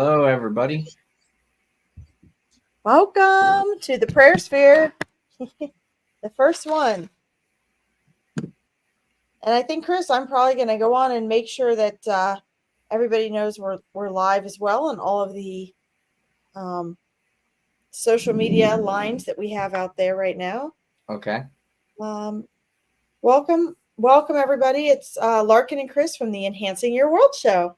Hello, everybody. Welcome to the Prayer Sphere, the first one. And I think, Chris, I'm probably going to go on and make sure that everybody knows we're live as well on all of the social media lines that we have out there right now. Okay. Welcome, everybody. It's Larkin and Chris from the Enhancing Your World show.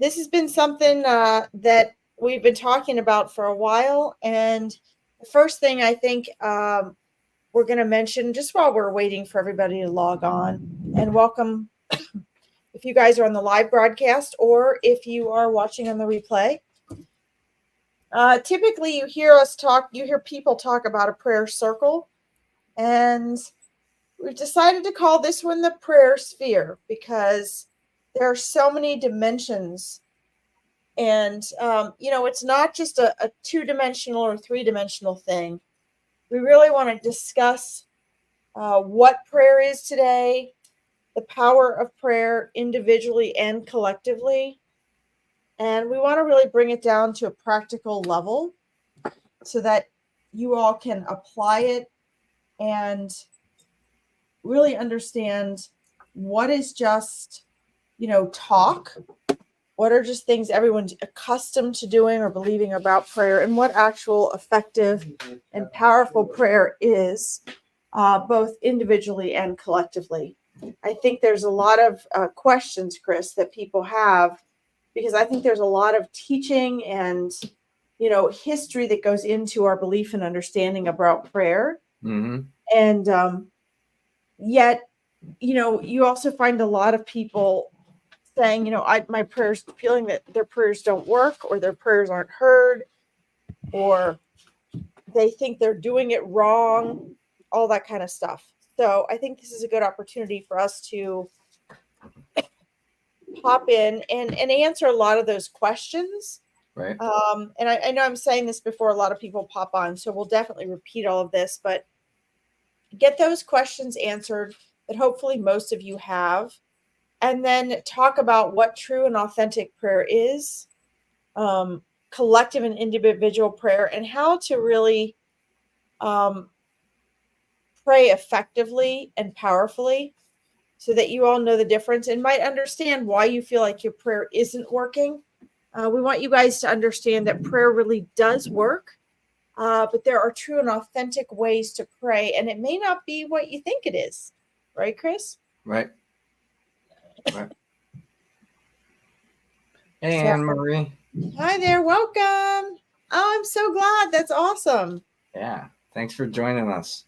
This has been something that we've been talking about for a while. And the first thing I think we're going to mention, just while we're waiting for everybody to log on, and welcome if you guys are on the live broadcast or if you are watching on the replay. Typically you hear people talk about a prayer circle, and we've decided to call this one the Prayer Sphere because there are so many dimensions. And, it's not just a two-dimensional or three-dimensional thing. We really want to discuss what prayer is today, the power of prayer individually and collectively. And we want to really bring it down to a practical level so that you all can apply it and really understand what is just, talk. What are just things everyone's accustomed to doing or believing about prayer, and what actual effective and powerful prayer is, both individually and collectively. I think there's a lot of questions, Chris, that people have, because I think there's a lot of teaching and, history that goes into our belief and understanding about prayer. Mm-hmm. And yet, you also find a lot of people saying, my prayers, feeling that their prayers don't work, or their prayers aren't heard, or they think they're doing it wrong, all that kind of stuff. So I think this is a good opportunity for us to pop in and answer a lot of those questions. Right. And I know I'm saying this before a lot of people pop on, so we'll definitely repeat all of this, but get those questions answered that hopefully most of you have. And then talk about what true and authentic prayer is, collective and individual prayer, and how to really pray effectively and powerfully so that you all know the difference and might understand why you feel like your prayer isn't working. We want you guys to understand that prayer really does work, but there are true and authentic ways to pray, and it may not be what you think it is. Right, Chris? Right. Hey, Anne-Marie. Hi there. Welcome. Oh, I'm so glad. That's awesome. Yeah. Thanks for joining us.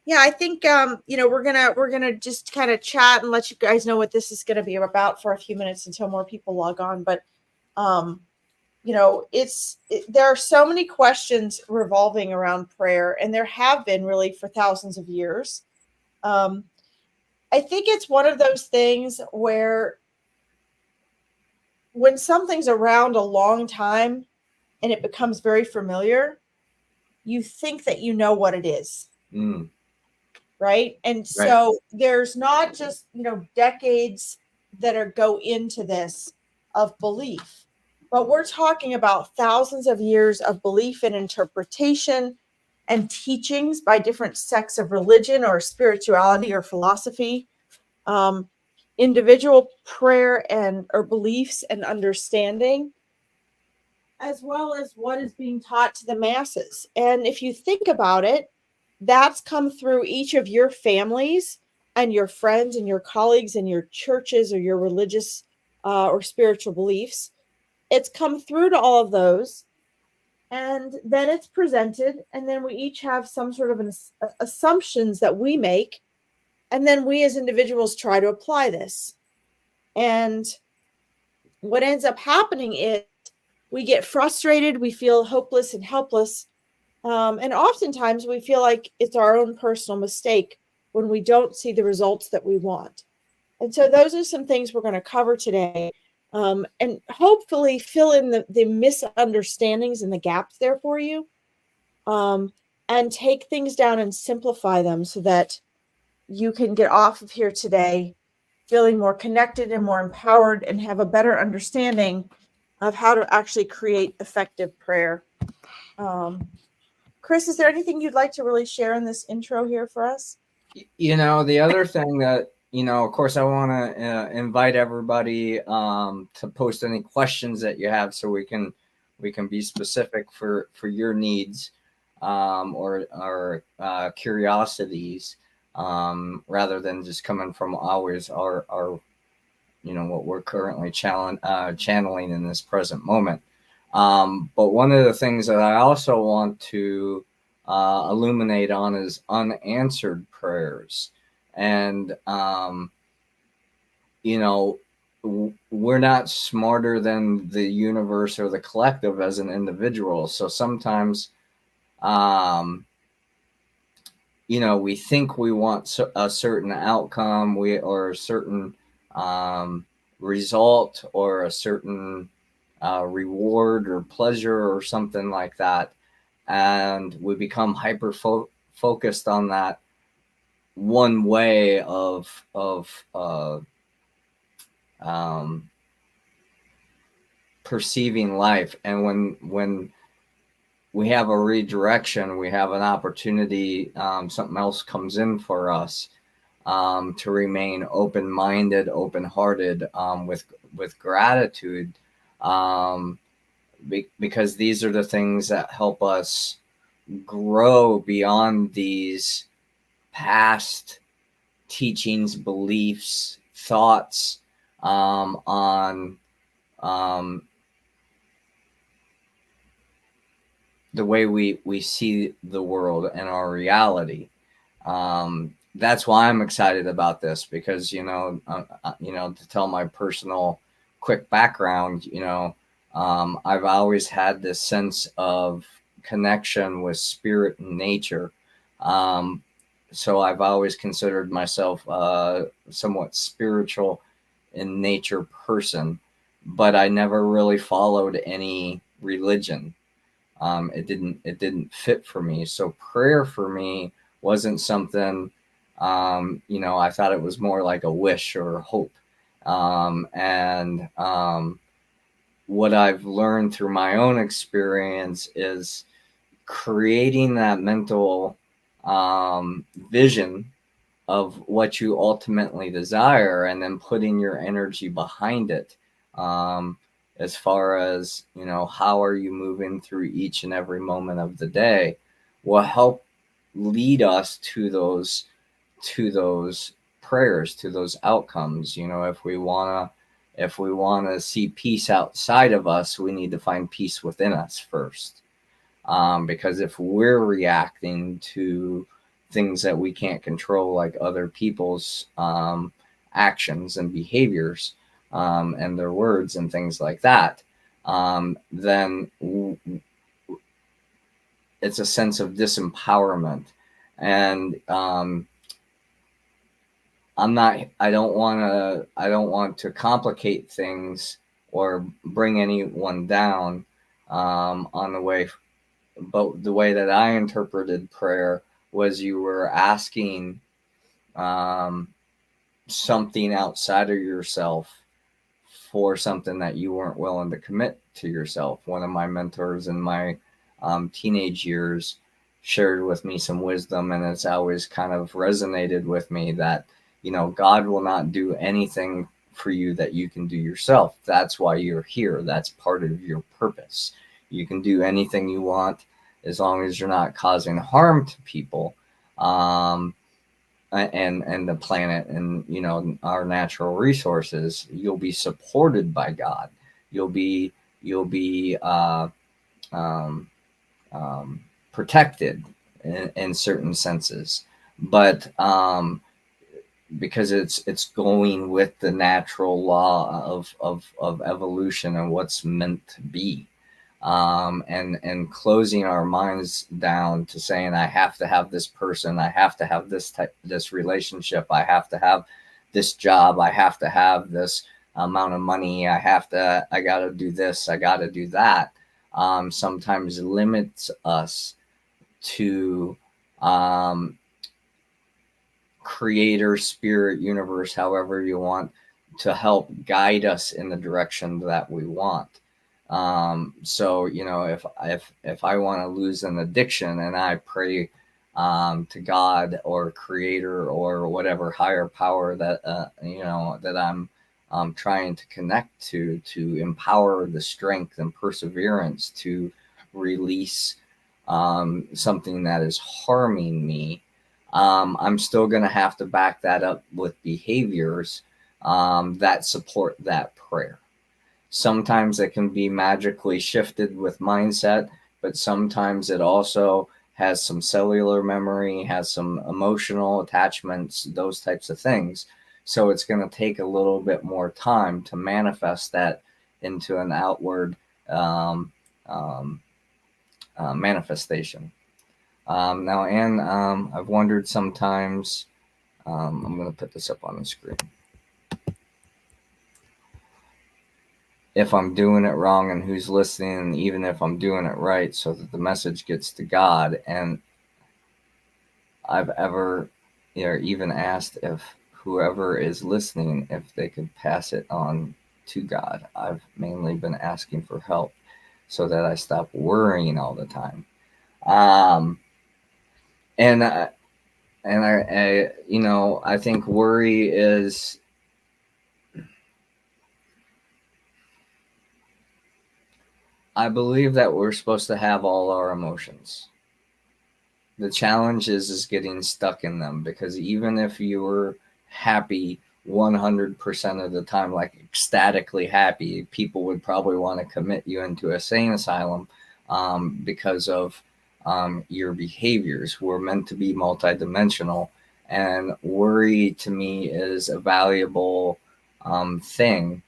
Yeah, I think we're gonna just kind of chat and let you guys know what this is going to be about for a few minutes until more people log on. But there are so many questions revolving around prayer, and there have been really for thousands of years. I think it's one of those things where when something's around a long time and it becomes very familiar, you think that you know what it is. Right? And so there's not just, decades that go into this of belief, but we're talking about thousands of years of belief and interpretation and teachings by different sects of religion or spirituality or philosophy, individual prayer or beliefs and understanding, as well as what is being taught to the masses. And if you think about it, that's come through each of your families and your friends and your colleagues and your churches or your religious or spiritual beliefs. It's come through to all of those, and then it's presented, and then we each have some sort of assumptions that we make, and then we as individuals try to apply this. And what ends up happening is we get frustrated, we feel hopeless and helpless, and oftentimes we feel like it's our own personal mistake when we don't see the results that we want. And so those are some things we're going to cover today, and hopefully fill in the misunderstandings and the gaps there for you, and take things down and simplify them so that you can get off of here today feeling more connected and more empowered and have a better understanding of how to actually create effective prayer. Chris, is there anything you'd like to really share in this intro here for us? The other thing that, of course, I want to invite everybody to post any questions that you have so we can be specific for your needs or curiosities rather than just coming from always our what we're currently channeling in this present moment. But one of the things that I also want to illuminate on is unanswered prayers. And, we're not smarter than the universe or the collective as an individual. So sometimes, we think we want a certain outcome, or a certain result, or a certain reward or pleasure or something like that, and we become hyper focused on that one way of perceiving life. And when we have a redirection, we have an opportunity, something else comes in for us, to remain open-minded, open-hearted, with gratitude, because these are the things that help us grow beyond these past teachings, beliefs, thoughts, on the way we see the world and our reality. That's why I'm excited about this, because to tell my personal quick background, I've always had this sense of connection with spirit and nature. So I've always considered myself a somewhat spiritual in nature person, but I never really followed any religion. It didn't fit for me. So prayer for me wasn't something, I thought it was more like a wish or a hope. What I've learned through my own experience is creating that mental vision of what you ultimately desire, and then putting your energy behind it. As far as, how are you moving through each and every moment of the day, will help lead us to those prayers, to those outcomes. If we want to see peace outside of us, we need to find peace within us first. Because if we're reacting to things that we can't control, like other people's actions and behaviors, and their words and things like that, then it's a sense of disempowerment. And I don't want to complicate things or bring anyone down on the way. But the way that I interpreted prayer was, you were asking something outside of yourself for something that you weren't willing to commit to yourself. One of my mentors in my teenage years shared with me some wisdom, and it's always kind of resonated with me, that, God will not do anything for you that you can do yourself. That's why you're here. That's part of your purpose. You can do anything you want as long as you're not causing harm to people, and the planet, and our natural resources. You'll be supported by God. You'll be protected in certain senses, but because it's going with the natural law of evolution and what's meant to be, and closing our minds down to saying, I have to have this person, I have to have this relationship, I have to have this job, I have to have this amount of money, I gotta do this, I gotta do that, sometimes limits us to creator, spirit, universe, however you want, to help guide us in the direction that we want. So, you know, if I want to lose an addiction and I pray to God or creator or whatever higher power that, you know, that I'm trying to connect to empower the strength and perseverance to release something that is harming me, I'm still going to have to back that up with behaviors that support that prayer. Sometimes it can be magically shifted with mindset, but sometimes it also has some cellular memory, has some emotional attachments, those types of things. So it's going to take a little bit more time to manifest that into an outward manifestation. Now, Anne, I've wondered sometimes, I'm going to put this up on the screen, if I'm doing it wrong and who's listening, and even if I'm doing it right, so that the message gets to God. And I've ever, even asked if whoever is listening, if they could pass it on to God. I've mainly been asking for help so that I stop worrying all the time. And I I think worry is, I believe that we're supposed to have all our emotions. The challenge is getting stuck in them, because even if you were happy 100% of the time, like ecstatically happy, people would probably want to commit you into a sane asylum because of your behaviors. We're meant to be multidimensional, and worry to me is a valuable thing.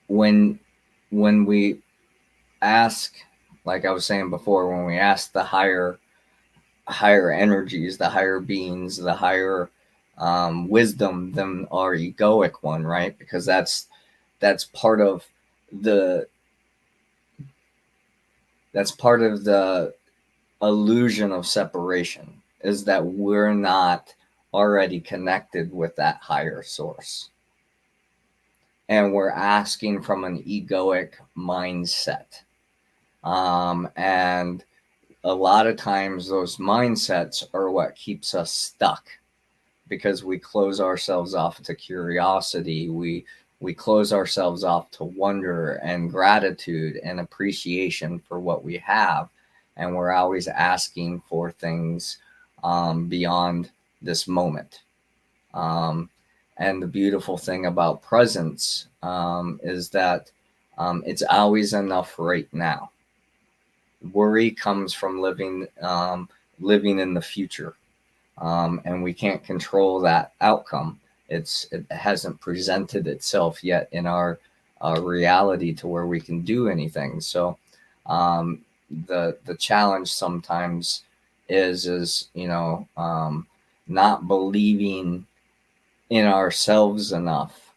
When we ask, like I was saying before, when we ask the higher energies, the higher beings, the higher wisdom than our egoic one, right? Because that's part of the illusion of separation, is that we're not already connected with that higher source, and we're asking from an egoic mindset. And a lot of times those mindsets are what keeps us stuck, because we close ourselves off to curiosity. We close ourselves off to wonder and gratitude and appreciation for what we have. And we're always asking for things beyond this moment. And the beautiful thing about presence is that it's always enough right now. Worry comes from living in the future, and we can't control that outcome. It hasn't presented itself yet in our reality to where we can do anything. So the challenge sometimes is not believing in ourselves enough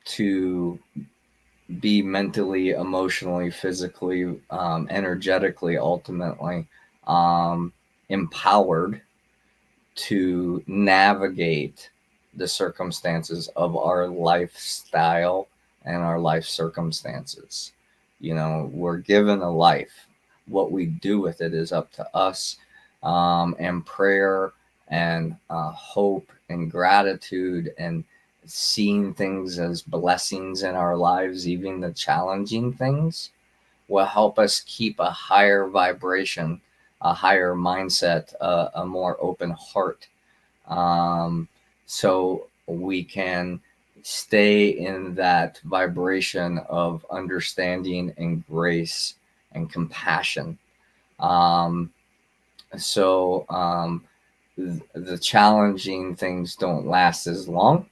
to be mentally, emotionally, physically, energetically, ultimately empowered to navigate the circumstances of our lifestyle and our life circumstances. We're given a life. What we do with it is up to us. And prayer and hope and gratitude and seeing things as blessings in our lives, even the challenging things, will help us keep a higher vibration, a higher mindset, a more open heart, so we can stay in that vibration of understanding and grace and compassion. The challenging things don't last as long,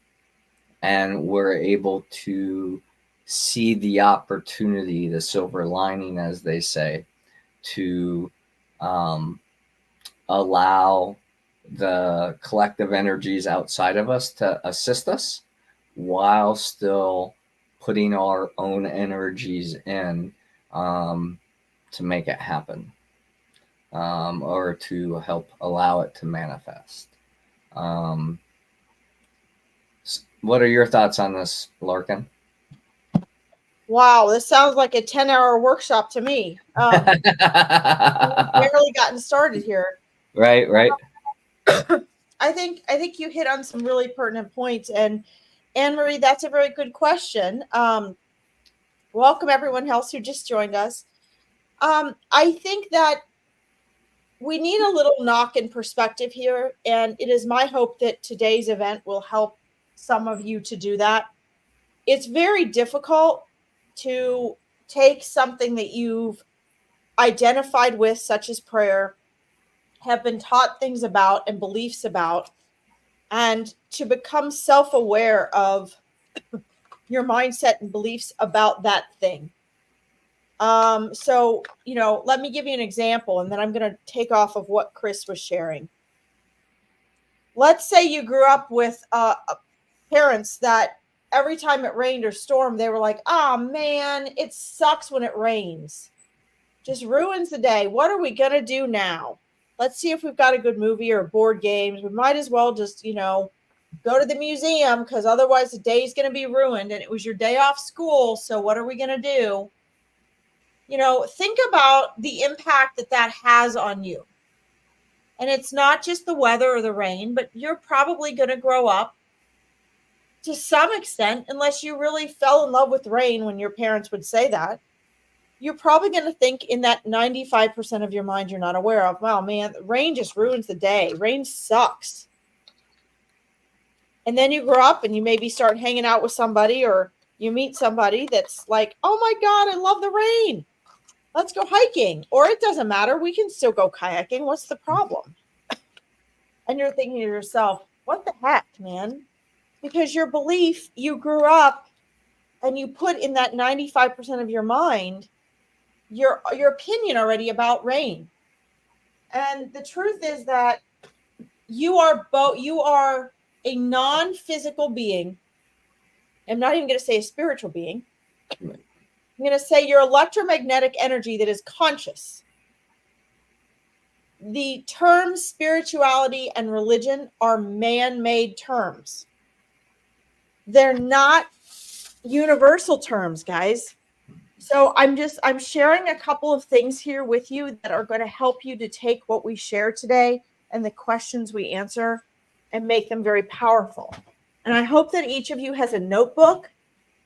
and we're able to see the opportunity, the silver lining, as they say, to allow the collective energies outside of us to assist us, while still putting our own energies in to make it happen. or to help allow it to manifest. Um, what are your thoughts on this, Larkin? Wow, this sounds like a 10-hour workshop to me. We've barely gotten started here. Right, right. I think you hit on some really pertinent points, and Anne Marie, that's a very good question. Welcome everyone else who just joined us. I think that we need a little knock in perspective here, and it is my hope that today's event will help some of you to do that. It's very difficult to take something that you've identified with, such as prayer, have been taught things about and beliefs about, and to become self-aware of your mindset and beliefs about that thing. So, let me give you an example, and then I'm going to take off of what Chris was sharing. Let's say you grew up with parents that every time it rained or stormed, they were like, oh man, it sucks when it rains. Just ruins the day. What are we going to do now? Let's see if we've got a good movie or board games. We might as well just, go to the museum, because otherwise the day's going to be ruined, and it was your day off school. So what are we going to do? Think about the impact that has on you. And it's not just the weather or the rain, but you're probably going to grow up to some extent, unless you really fell in love with rain when your parents would say that. You're probably going to think in that 95% of your mind you're not aware of, wow, man, rain just ruins the day. Rain sucks. And then you grow up and you maybe start hanging out with somebody, or you meet somebody that's like, oh my God, I love the rain. Let's go hiking. Or it doesn't matter. We can still go kayaking. What's the problem? And you're thinking to yourself, what the heck, man? Because your belief, you grew up and you put in that 95% of your mind your opinion already about rain. And the truth is that you are a non-physical being. I'm not even going to say a spiritual being. I'm going to say your electromagnetic energy that is conscious. The terms spirituality and religion are man-made terms. They're not universal terms, guys. So I'm sharing a couple of things here with you that are going to help you to take what we share today and the questions we answer and make them very powerful. And I hope that each of you has a notebook,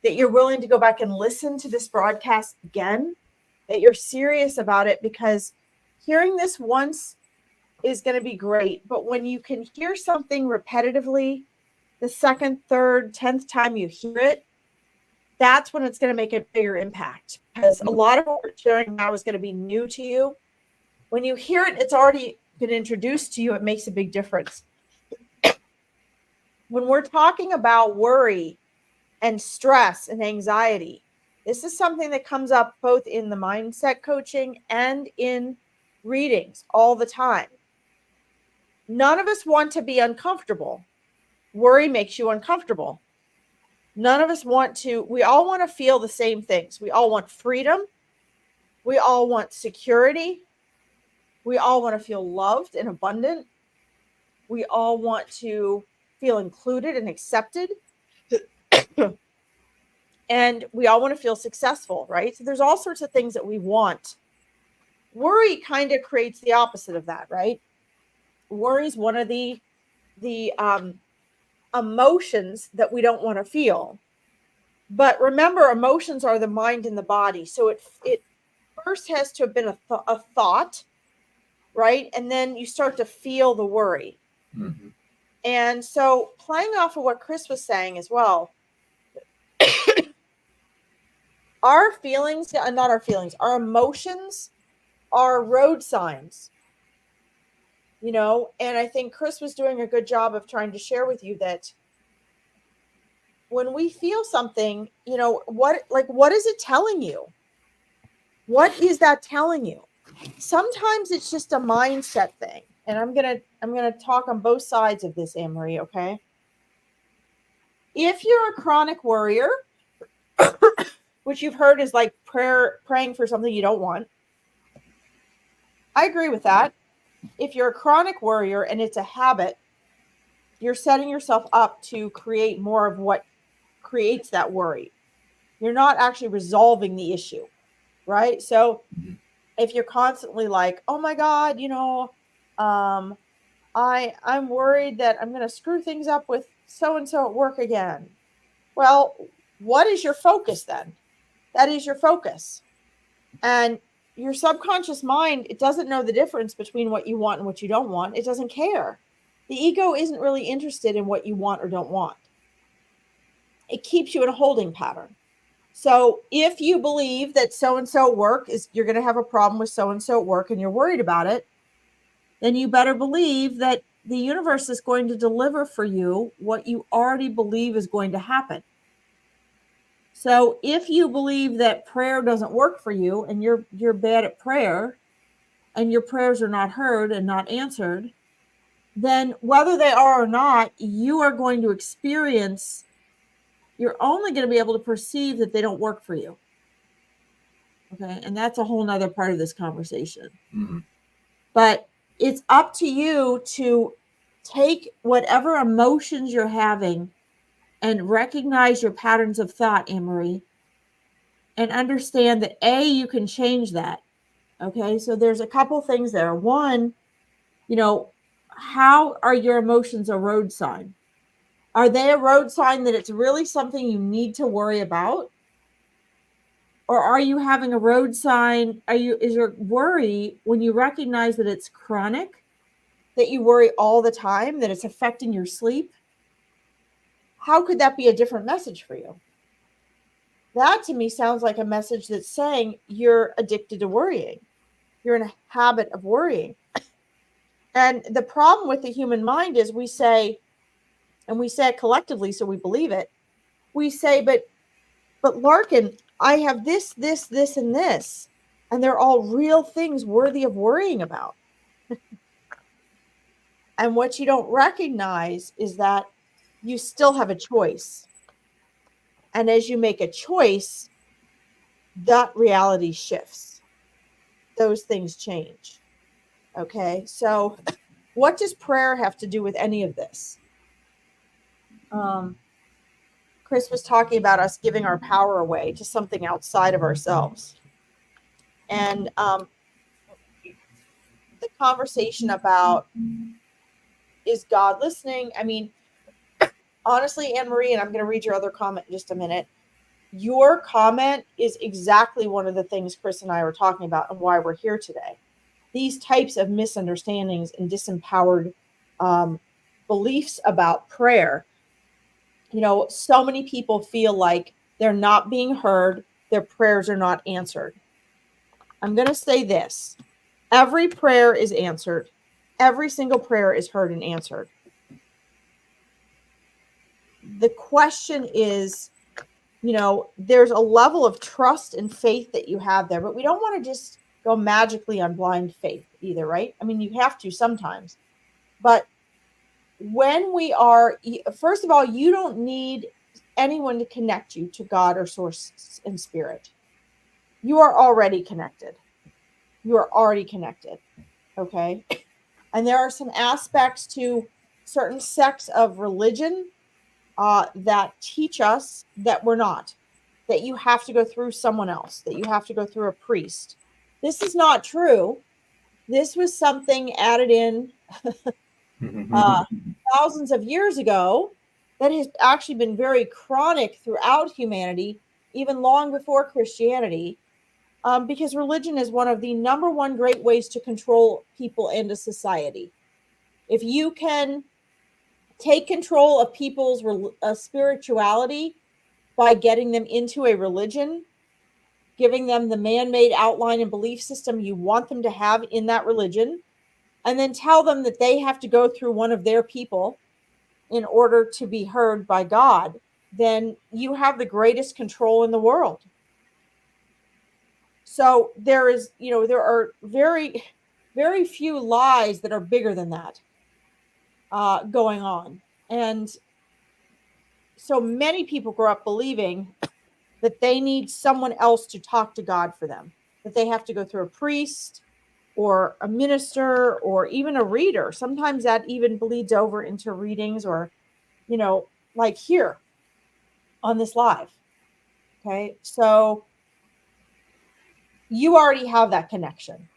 that you're willing to go back and listen to this broadcast again, that you're serious about it, because hearing this once is going to be great. But when you can hear something repetitively, the second, third, 10th time you hear it, that's when it's going to make a bigger impact, because a lot of what we're sharing now is going to be new to you. When you hear it, it's already been introduced to you. It makes a big difference. When we're talking about worry and stress and anxiety, this is something that comes up both in the mindset coaching and in readings all the time. None of us want to be uncomfortable. Worry makes you uncomfortable. None of us we all want to feel the same things. We all want freedom. We all want security. We all want to feel loved and abundant. We all want to feel included and accepted. And we all want to feel successful, right? So there's all sorts of things that we want. Worry kind of creates the opposite of that, right? Worry is one of the emotions that we don't want to feel. But remember, emotions are the mind and the body. So it first has to have been a thought, right? And then you start to feel the worry. Mm-hmm. And so playing off of what Chris was saying as well, our emotions are road signs. And I think Chris was doing a good job of trying to share with you that when we feel something, what is it telling you? What is that telling you? Sometimes it's just a mindset thing. And I'm gonna talk on both sides of this, Anne-Marie, okay? If you're a chronic worrier, which you've heard is like praying for something you don't want, I agree with that. If you're a chronic worrier and it's a habit, you're setting yourself up to create more of what creates that worry. You're not actually resolving the issue, right? So if you're constantly like, oh my God, I'm worried that I'm going to screw things up with so-and-so at work again. Well, what is your focus then? That is your focus. And your subconscious mind, it doesn't know the difference between what you want and what you don't want. It doesn't care. The ego isn't really interested in what you want or don't want. It keeps you in a holding pattern. So if you believe that so-and-so work is, you're going to have a problem with so-and-so at work and you're worried about it, then you better believe that the universe is going to deliver for you what you already believe is going to happen. So if you believe that prayer doesn't work for you and you're bad at prayer and your prayers are not heard and not answered, then whether they are or not, you are going to experience, you're only going to be able to perceive that they don't work for you. Okay. And that's a whole nother part of this conversation. Mm-hmm. But it's up to you to take whatever emotions you're having and recognize your patterns of thought, Anne-Marie, and understand that you can change that. Okay. So there's a couple things there. One, how are your emotions a road sign? Are they a road sign that it's really something you need to worry about? Or are you having a road sign? Is your worry, when you recognize that it's chronic, that you worry all the time, that it's affecting your sleep? How could that be a different message for you? That to me sounds like a message that's saying you're addicted to worrying. You're in a habit of worrying. And the problem with the human mind is we say, and we say it collectively so we believe it, we say, but Larkin, I have this, and this, and they're all real things worthy of worrying about. And what you don't recognize is that you still have a choice. And as you make a choice, that reality shifts. Those things change. Okay, so what does prayer have to do with any of this? Chris was talking about us giving our power away to something outside of ourselves. And the conversation about, is God listening? I mean, honestly, Anne-Marie, and I'm going to read your other comment in just a minute. Your comment is exactly one of the things Chris and I were talking about and why we're here today. These types of misunderstandings and disempowered beliefs about prayer. So many people feel like they're not being heard, their prayers are not answered. I'm going to say this. Every prayer is answered. Every single prayer is heard and answered. The question is, there's a level of trust and faith that you have there, but we don't want to just go magically on blind faith either, right? I mean, you have to sometimes. But when we are, first of all, you don't need anyone to connect you to God or source and spirit. You are already connected. You are already connected. Okay. And there are some aspects to certain sects of religion that teach us that we're not, that you have to go through someone else, that you have to go through a priest. This is not true. This was something added in thousands of years ago that has actually been very chronic throughout humanity, even long before Christianity, because religion is one of the number one great ways to control people and a society. If you can take control of people's spirituality by getting them into a religion, giving them the man-made outline and belief system you want them to have in that religion, and then tell them that they have to go through one of their people in order to be heard by God, then you have the greatest control in the world. So there are very, very few lies that are bigger than that going on. And so many people grow up believing that they need someone else to talk to God for them, that they have to go through a priest, or a minister or even a reader. Sometimes that even bleeds over into readings or, like here on this live. Okay. So you already have that connection.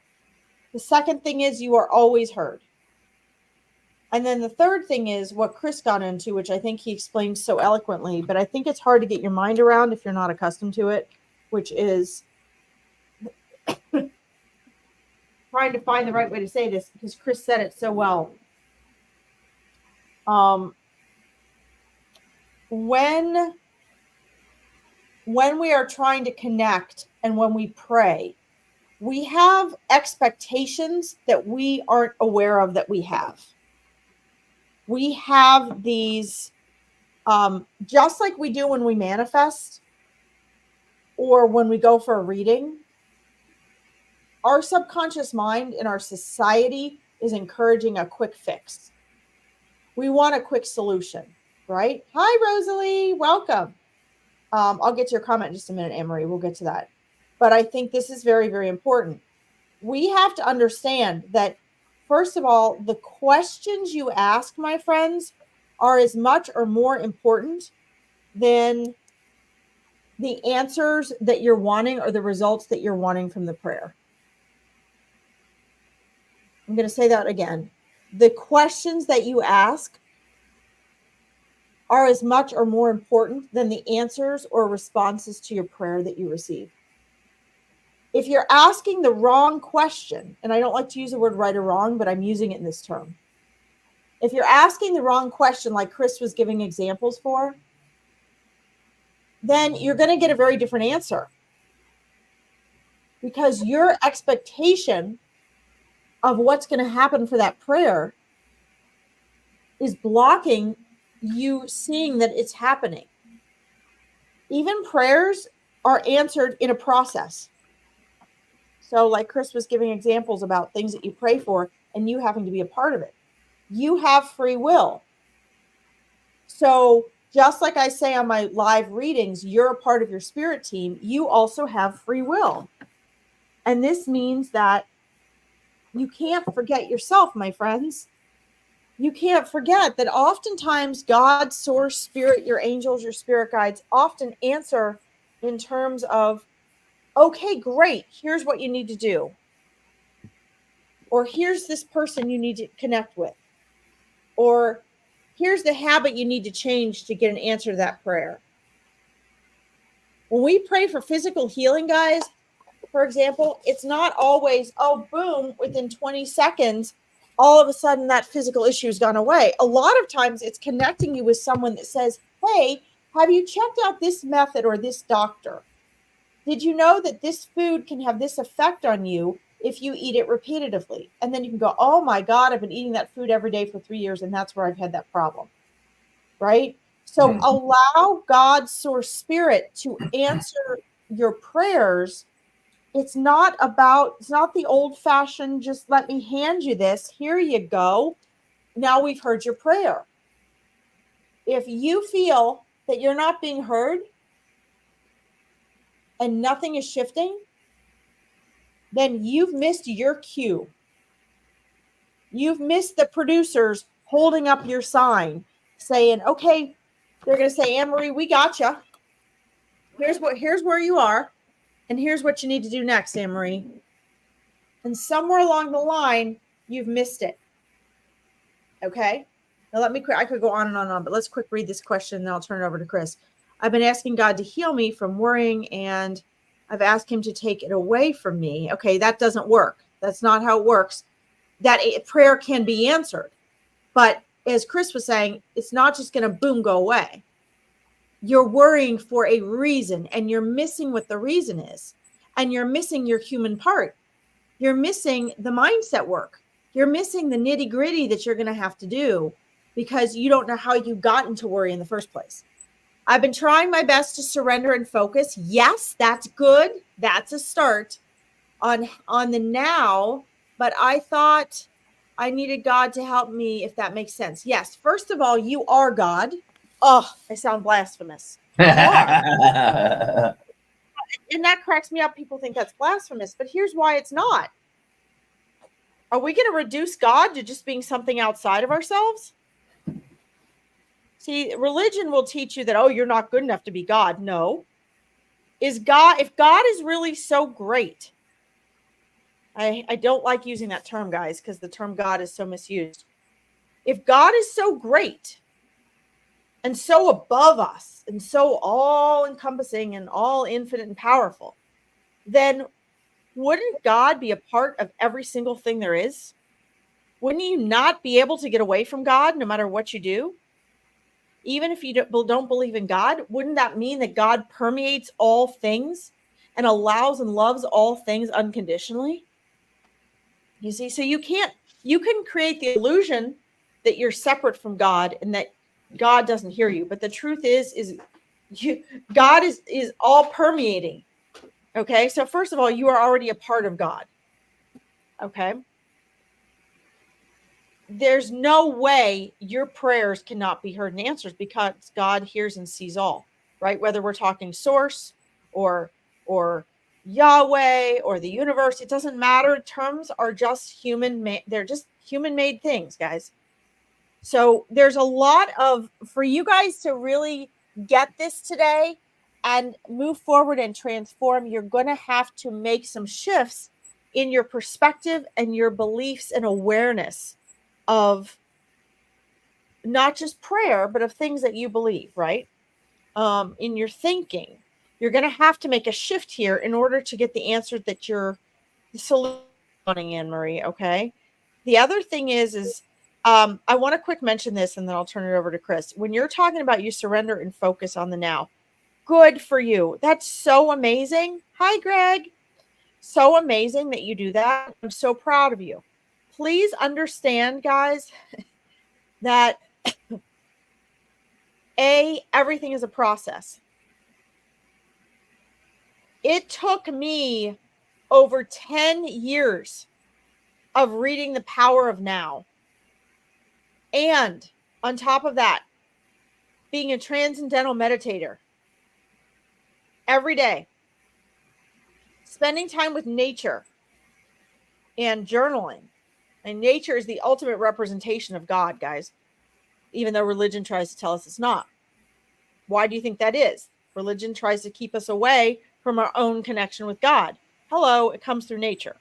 The second thing is you are always heard. And then the third thing is what Chris got into, which I think he explained so eloquently, but I think it's hard to get your mind around if you're not accustomed to it, which is trying to find the right way to say this because Chris said it so well. When we are trying to connect and when we pray, we have expectations that we aren't aware of that we have. We have these, just like we do when we manifest or when we go for a reading, our subconscious mind in our society is encouraging a quick fix. We want a quick solution, right? Hi, Rosalie. Welcome. I'll get to your comment in just a minute, Anne-Marie. We'll get to that. But I think this is very, very important. We have to understand that, first of all, the questions you ask, my friends, are as much or more important than the answers that you're wanting or the results that you're wanting from the prayer. I'm going to say that again. The questions that you ask are as much or more important than the answers or responses to your prayer that you receive. If you're asking the wrong question, and I don't like to use the word right or wrong, but I'm using it in this term. If you're asking the wrong question, like Chris was giving examples for, then you're going to get a very different answer. Because your expectation of what's going to happen for that prayer is blocking you seeing that it's happening. Even prayers are answered in a process. So like Chris was giving examples about things that you pray for and you having to be a part of it. You have free will. So just like I say on my live readings, you're a part of your spirit team. You also have free will. And this means that you can't forget yourself, my friends. You can't forget that oftentimes God, source, spirit, your angels, your spirit guides often answer in terms of, okay, great, here's what you need to do. Or here's this person you need to connect with. Or here's the habit you need to change to get an answer to that prayer. When we pray for physical healing, guys, for example, it's not always, oh, boom, within 20 seconds, all of a sudden that physical issue has gone away. A lot of times it's connecting you with someone that says, hey, have you checked out this method or this doctor? Did you know that this food can have this effect on you if you eat it repetitively? And then you can go, oh my God, I've been eating that food every day for 3 years and that's where I've had that problem, right? So allow God's source spirit to answer your prayers. It's not the old fashioned, just let me hand you this. Here you go. Now we've heard your prayer. If you feel that you're not being heard and nothing is shifting, then you've missed your cue. You've missed the producers holding up your sign saying, okay, they're going to say, Anne-Marie, we got you. Here's where you are. And here's what you need to do next, Anne-Marie. And somewhere along the line, you've missed it. Okay. Now I could go on and on, but let's quick read this question and then I'll turn it over to Chris. I've been asking God to heal me from worrying and I've asked him to take it away from me. Okay. That doesn't work. That's not how it works. That prayer can be answered. But as Chris was saying, it's not just going to boom, go away. You're worrying for a reason and you're missing what the reason is. And you're missing your human part. You're missing the mindset work. You're missing the nitty gritty that you're going to have to do because you don't know how you got into worry in the first place. I've been trying my best to surrender and focus. Yes, that's good. That's a start on the now. But I thought I needed God to help me, if that makes sense. Yes. First of all, you are God. Oh, I sound blasphemous. You are. And that cracks me up. People think that's blasphemous, but here's why it's not. Are we going to reduce God to just being something outside of ourselves? See, religion will teach you that, oh, you're not good enough to be God. No. If God is really so great, I don't like using that term, guys, because the term God is so misused. If God is so great and so above us and so all encompassing and all infinite and powerful, then wouldn't God be a part of every single thing there is? Wouldn't you not be able to get away from God no matter what you do? Even if you don't believe in God, wouldn't that mean that God permeates all things and allows and loves all things unconditionally? You see, so you can create the illusion that you're separate from God and that God doesn't hear you. But the truth is God is all permeating. Okay. So first of all, you are already a part of God. Okay. There's no way your prayers cannot be heard and answered because God hears and sees all, right? Whether we're talking source or Yahweh or the universe, it doesn't matter. Terms are just they're just human made things, guys. So there's a lot for you guys to really get this today and move forward and transform. You're going to have to make some shifts in your perspective and your beliefs and awareness of not just prayer, but of things that you believe, right? In your thinking, you're going to have to make a shift here in order to get the answer that you're solutioning, Anne-Marie. Okay. The other thing is I want to quick mention this and then I'll turn it over to Chris. When you're talking about you surrender and focus on the now, good for you. That's so amazing. Hi, Greg. So amazing that you do that. I'm so proud of you. Please understand, guys, that everything is a process. It took me over 10 years of reading The Power of Now. And on top of that, being a transcendental meditator every day, spending time with nature and journaling. And nature is the ultimate representation of God, guys, even though religion tries to tell us it's not. Why do you think that is? Religion tries to keep us away from our own connection with God. Hello, it comes through nature.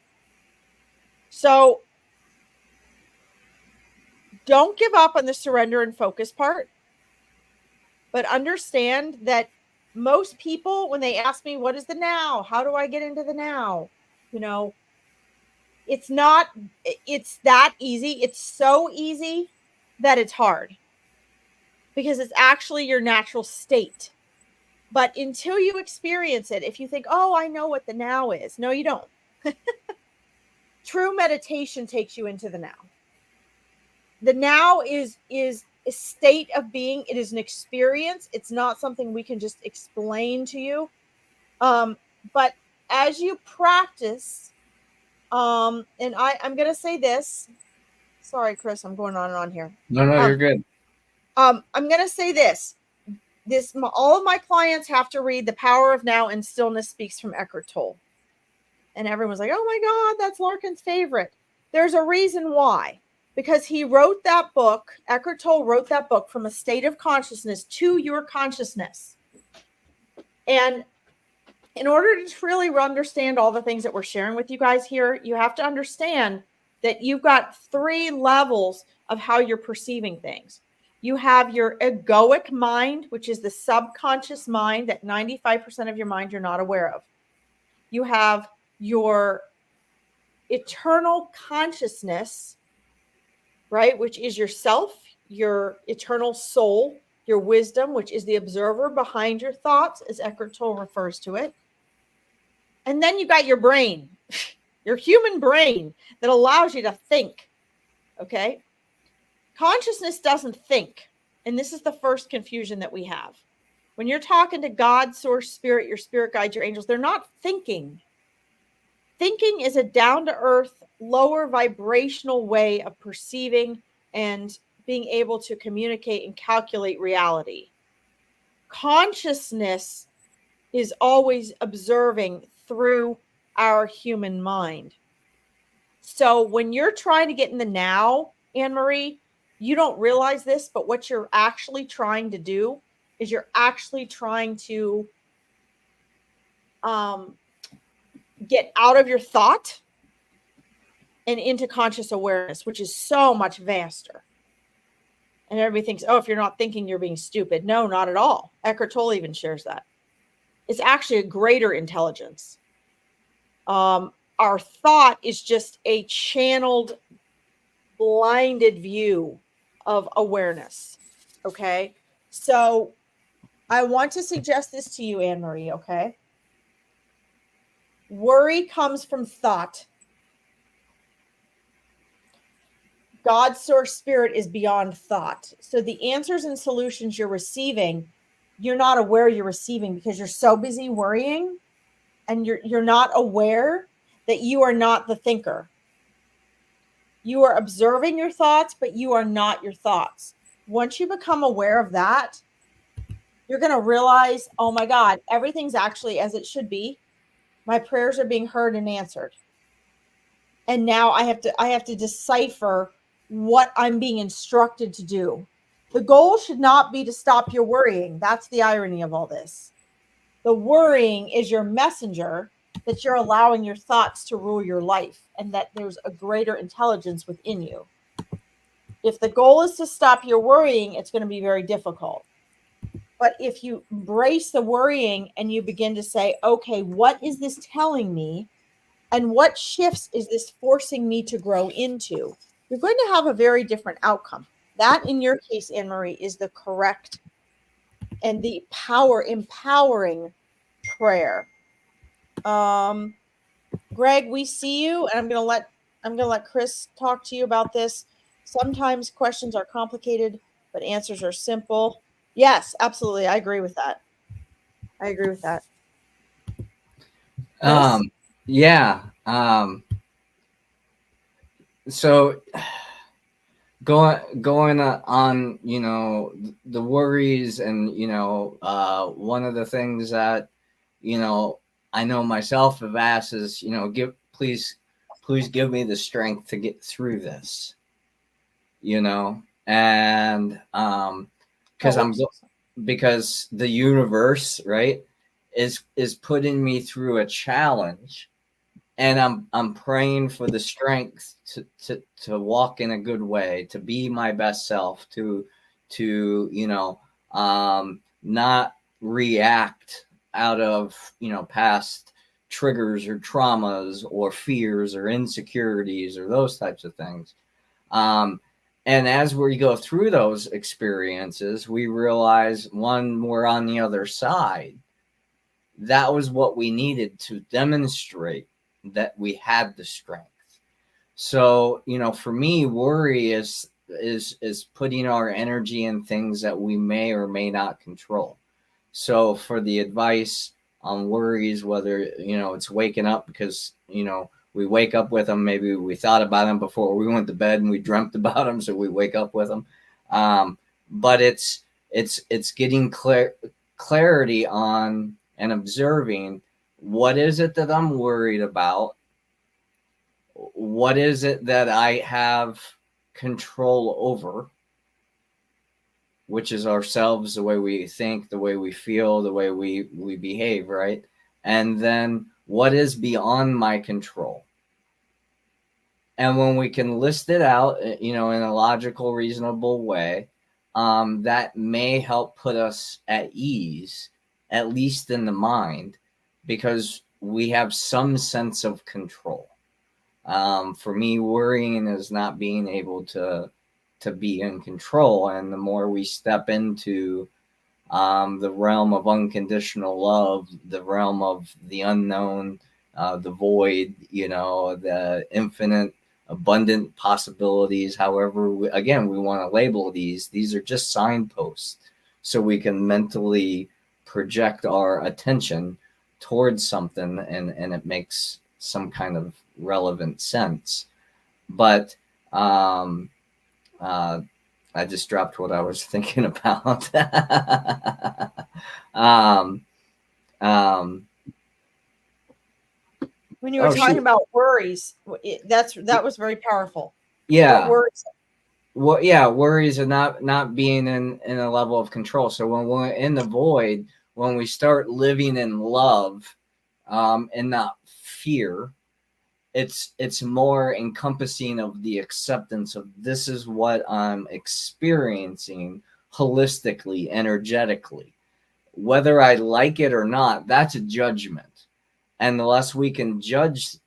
So don't give up on the surrender and focus part, but understand that most people, when they ask me, what is the now? How do I get into the now? It's that easy. It's so easy that it's hard because it's actually your natural state. But until you experience it, if you think, oh, I know what the now is. No, you don't. True meditation takes you into the now. The now is a state of being. It is an experience. It's not something we can just explain to you. But as you practice, and I'm going to say this. Sorry, Chris, I'm going on and on here. No, you're good. I'm going to say this. All of my clients have to read The Power of Now and Stillness Speaks from Eckhart Tolle. And everyone's like, oh my God, that's Larkin's favorite. There's a reason why. Because he wrote that book, Eckhart Tolle wrote that book from a state of consciousness to your consciousness. And in order to really understand all the things that we're sharing with you guys here, you have to understand that you've got 3 levels of how you're perceiving things. You have your egoic mind, which is the subconscious mind, that 95% of your mind you're not aware of. You have your eternal consciousness, right, which is yourself, your eternal soul, your wisdom, which is the observer behind your thoughts, as Eckhart Tolle refers to it. And then you got your brain, your human brain that allows you to think, okay? Consciousness doesn't think. And this is the first confusion that we have. When you're talking to God, source, spirit, your spirit guide, your angels, they're not thinking. Thinking is a down-to-earth, lower vibrational way of perceiving and being able to communicate and calculate reality. Consciousness is always observing through our human mind. So when you're trying to get in the now, Anne-Marie, you don't realize this, but what you're actually trying to do is you're actually trying to get out of your thought and into conscious awareness, which is so much vaster. And everybody thinks, oh, if you're not thinking, you're being stupid. No, not at all. Eckhart Tolle even shares that. It's actually a greater intelligence. Our thought is just a channeled, blinded view of awareness. Okay. So I want to suggest this to you, Anne-Marie. Okay. Worry comes from thought. God's source spirit is beyond thought. So the answers and solutions you're receiving, you're not aware you're receiving because you're so busy worrying, and you're not aware that you are not the thinker. You are observing your thoughts, but you are not your thoughts. Once you become aware of that, you're going to realize, oh my God, everything's actually as it should be. My prayers are being heard and answered. And now I have to decipher what I'm being instructed to do. The goal should not be to stop your worrying. That's the irony of all this. The worrying is your messenger that you're allowing your thoughts to rule your life, and that there's a greater intelligence within you. If the goal is to stop your worrying, it's going to be very difficult. But if you embrace the worrying and you begin to say, okay, what is this telling me? And what shifts is this forcing me to grow into? You're going to have a very different outcome. That, in your case, Anne-Marie, is the correct and the empowering prayer. Greg, we see you, and I'm gonna let Chris talk to you about this. Sometimes questions are complicated, but answers are simple. Yes, absolutely. I agree with that. Chris? Yeah. So going on, the worries, and one of the things that I know myself have asked is, please give me the strength to get through this, and because the universe, right, is putting me through a challenge, and I'm praying for the strength to walk in a good way, to be my best self, to not react out of past triggers or traumas or fears or insecurities or those types of things. And as we go through those experiences, we realize, one, we're on the other side. That was what we needed to demonstrate that we had the strength. So, for me, worry is putting our energy in things that we may or may not control. So for the advice on worries, whether, it's waking up because, we wake up with them. Maybe we thought about them before we went to bed and we dreamt about them, so we wake up with them. But it's getting clarity on and observing, what is it that I'm worried about? What is it that I have control over? Which is ourselves, the way we think, the way we feel, the way we behave, right? And then what is beyond my control? And when we can list it out, in a logical, reasonable way, that may help put us at ease, at least in the mind, because we have some sense of control. For me, worrying is not being able to be in control. And the more we step into the realm of unconditional love, the realm of the unknown, the void, the infinite, abundant possibilities, however, we want to label these are just signposts, so we can mentally project our attention towards something, and it makes some kind of relevant sense. But I just dropped what I was thinking about. When you were talking about worries, that was very powerful. Yeah. What worries? Well, yeah, worries of not being in a level of control. So when we're in the void, when we start living in love, and not fear, it's more encompassing of the acceptance of this is what I'm experiencing holistically, energetically. Whether I like it or not, that's a judgment. And the less we can judge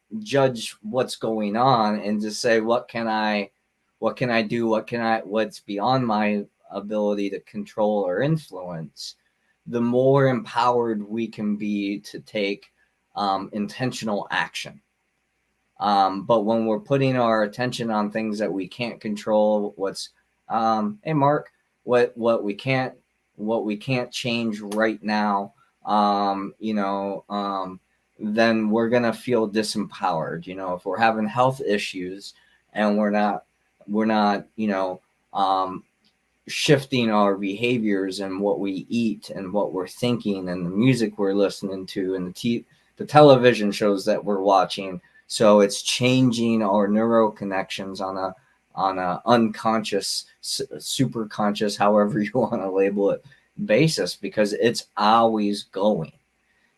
what's going on and just say what can I do, what's beyond my ability to control or influence, the more empowered we can be to take intentional action. But when we're putting our attention on things that we can't control, hey Mark, what we can't change right now, then we're gonna feel disempowered. If we're having health issues and we're not shifting our behaviors and what we eat and what we're thinking and the music we're listening to and the television shows that we're watching. So it's changing our neural connections on a unconscious, super conscious, however you want to label it, basis, because it's always going.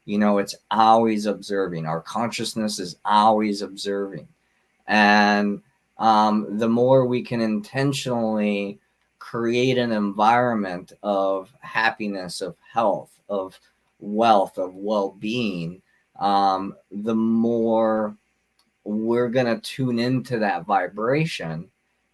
It's always observing. Our consciousness is always observing. And the more we can intentionally create an environment of happiness, of health, of wealth, of well-being, the more we're going to tune into that vibration.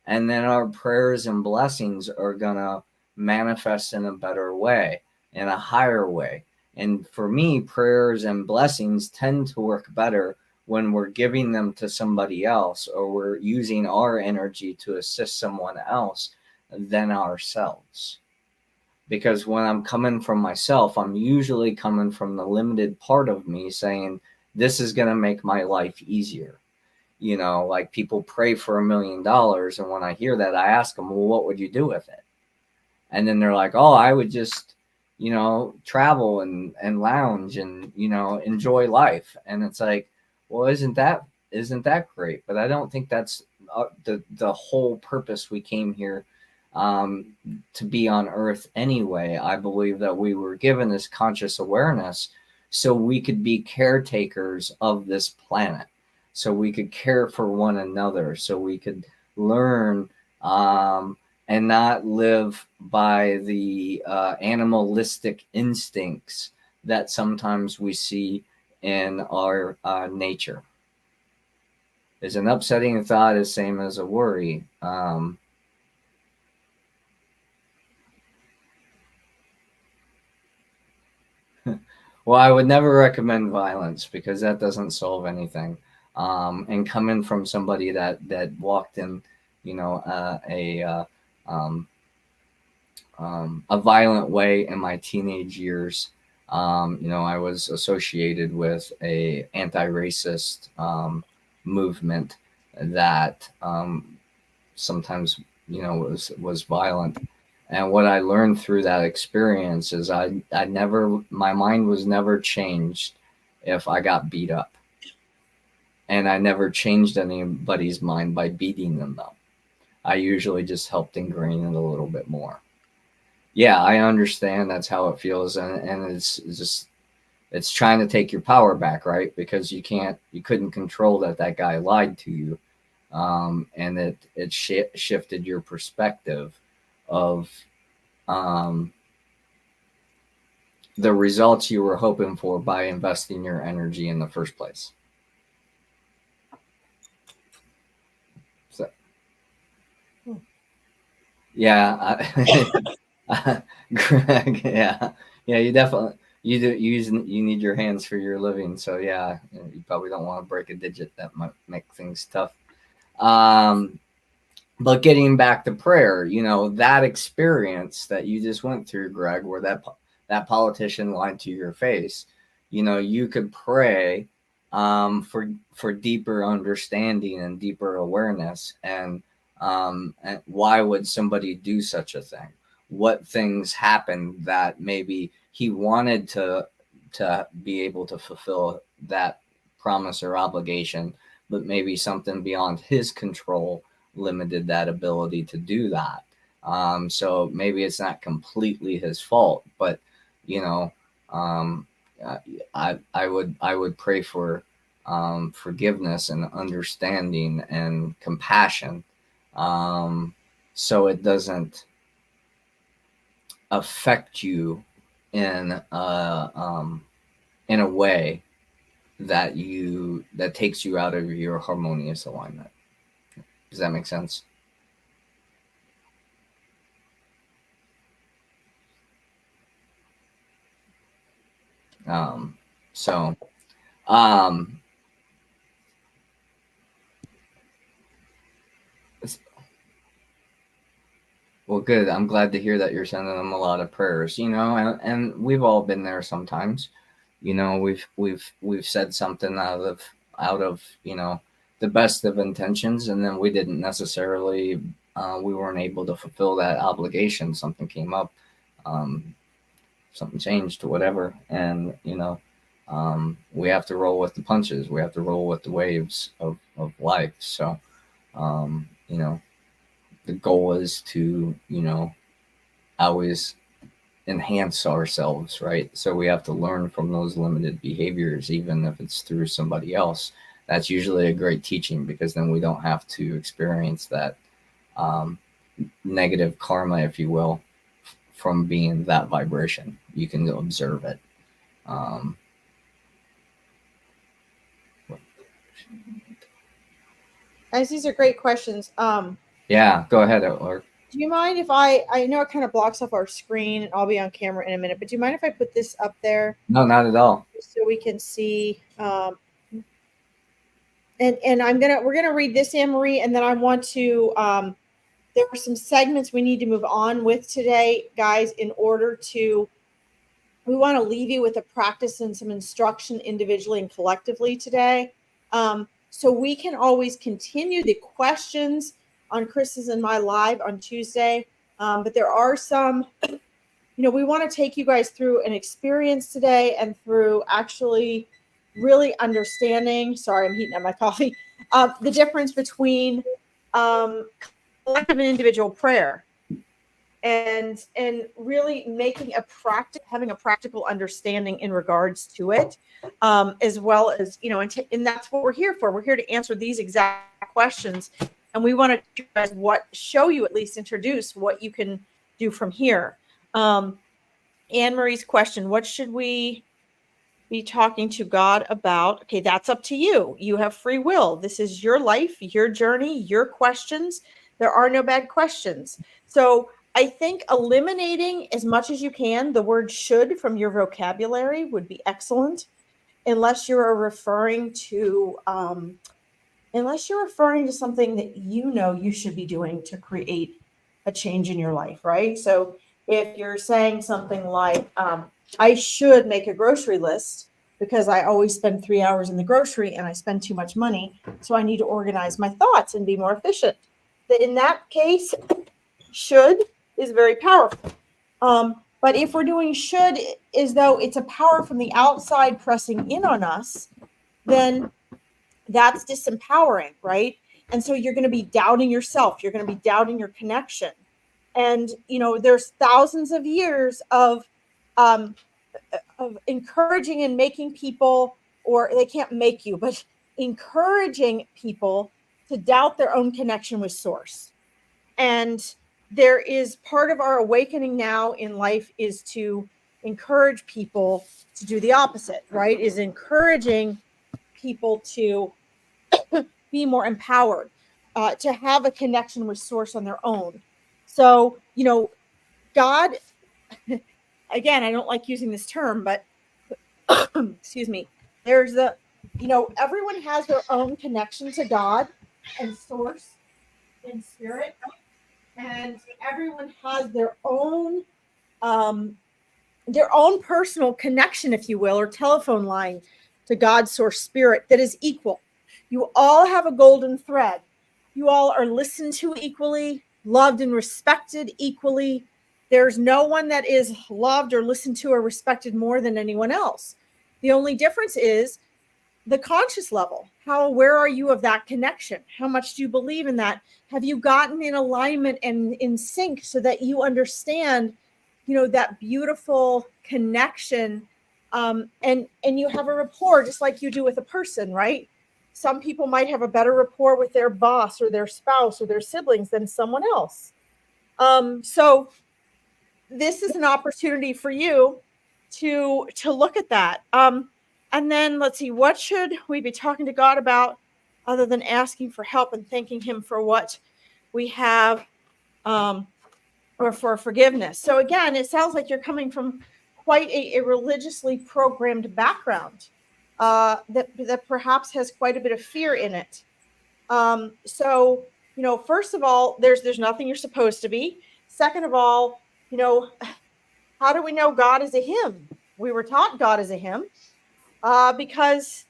And then our prayers and blessings are going to manifest in a better way, in a higher way. And for me, prayers and blessings tend to work better when we're giving them to somebody else, or we're using our energy to assist someone else than ourselves. Because when I'm coming from myself, I'm usually coming from the limited part of me saying, this is going to make my life easier. Like people pray for $1 million. And when I hear that, I ask them, well, what would you do with it? And then they're like, oh, I would just, travel and lounge and, enjoy life. And it's like, well, isn't that great? But I don't think that's the whole purpose we came here to be on Earth anyway. I believe that we were given this conscious awareness so we could be caretakers of this planet, so we could care for one another, so we could learn and not live by the animalistic instincts that sometimes we see in our nature. Is an upsetting thought the same as a worry? Well, I would never recommend violence because that doesn't solve anything. And coming from somebody that walked in, a violent way in my teenage years, I was associated with a anti-racist movement that sometimes was violent. And what I learned through that experience is my mind was never changed if I got beat up. And I never changed anybody's mind by beating them up. I usually just helped ingrain it a little bit more. Yeah, I understand that's how it feels. And it's trying to take your power back, right? Because you couldn't control that guy lied to you. And it shifted your perspective of the results you were hoping for by investing your energy in the first place. So, yeah, Greg, yeah, you definitely you need your hands for your living. So yeah, you probably don't want to break a digit. That might make things tough. But getting back to prayer, that experience that you just went through, Greg, where that politician lied to your face, you could pray for deeper understanding and deeper awareness. And why would somebody do such a thing? What things happened that maybe he wanted to be able to fulfill that promise or obligation, but maybe something beyond his control limited that ability to do that. So maybe it's not completely his fault, but you know, um, I would pray for forgiveness and understanding and compassion, so it doesn't affect you in in a way that takes you out of your harmonious alignment. Does that make sense? So um well, good. I'm glad to hear that you're sending them a lot of prayers, and we've all been there sometimes. We've said something out of the best of intentions, and then we didn't necessarily we weren't able to fulfill that obligation. Something came up, something changed, whatever, and we have to roll with the punches. We have to roll with the waves of life. So, the goal is to always enhance ourselves, right? So we have to learn from those limited behaviors, even if it's through somebody else. That's usually a great teaching, because then we don't have to experience that negative karma, if you will, from being that vibration. You can go observe it. Guys, these are great questions. Yeah, go ahead, Outlark. Do you mind if I know it kind of blocks off our screen, and I'll be on camera in a minute, but do you mind if I put this up there? No, not at all. So we can see. And we're gonna read this, Anne Marie, and then I want to. There are some segments we need to move on with today, guys, in order to. We want to leave you with a practice and some instruction individually and collectively today. So we can always continue the questions on Chris's and my live on Tuesday. But there are some, we want to take you guys through an experience today and through actually really understanding, sorry, I'm heating up my coffee, the difference between collective and individual prayer, and really making having a practical understanding in regards to it, as well as, and that's what we're here for. We're here to answer these exact questions. And we want to show you, at least introduce what you can do from here. Anne Marie's question, what should we be talking to God about? Okay, that's up to you. You have free will. This is your life, your journey, your questions. There are no bad questions. So I think eliminating as much as you can the word should from your vocabulary would be excellent, unless you're referring to something that you should be doing to create a change in your life, right? So if you're saying something like, I should make a grocery list because I always spend 3 hours in the grocery and I spend too much money, so I need to organize my thoughts and be more efficient. In that case, should is very powerful. But if we're doing should as though it's a power from the outside pressing in on us, then that's disempowering, right? And so you're going to be doubting yourself. You're going to be doubting your connection. And, there's thousands of years of encouraging and making people, or they can't make you, but encouraging people to doubt their own connection with source. And there is part of our awakening now in life is to encourage people to do the opposite, right? Is encouraging people to be more empowered, to have a connection with source on their own. So, God, again, I don't like using this term, but excuse me, there's everyone has their own connection to God and source and spirit, and everyone has their own personal connection, if you will, or telephone line to God, source, spirit that is equal. You all have a golden thread. You all are listened to equally, loved and respected equally. There's no one that is loved or listened to or respected more than anyone else. The only difference is the conscious level. How aware are you of that connection? How much do you believe in that? Have you gotten in alignment and in sync so that you understand, that beautiful connection, and you have a rapport just like you do with a person, right? Some people might have a better rapport with their boss or their spouse or their siblings than someone else. So this is an opportunity for you to look at that. And then let's see, what should we be talking to God about other than asking for help and thanking him for what we have, or for forgiveness? So again, it sounds like you're coming from quite a religiously programmed background, that perhaps has quite a bit of fear in it. So, first of all, there's nothing you're supposed to be. Second of all, how do we know God is a him? We were taught God is a him, because,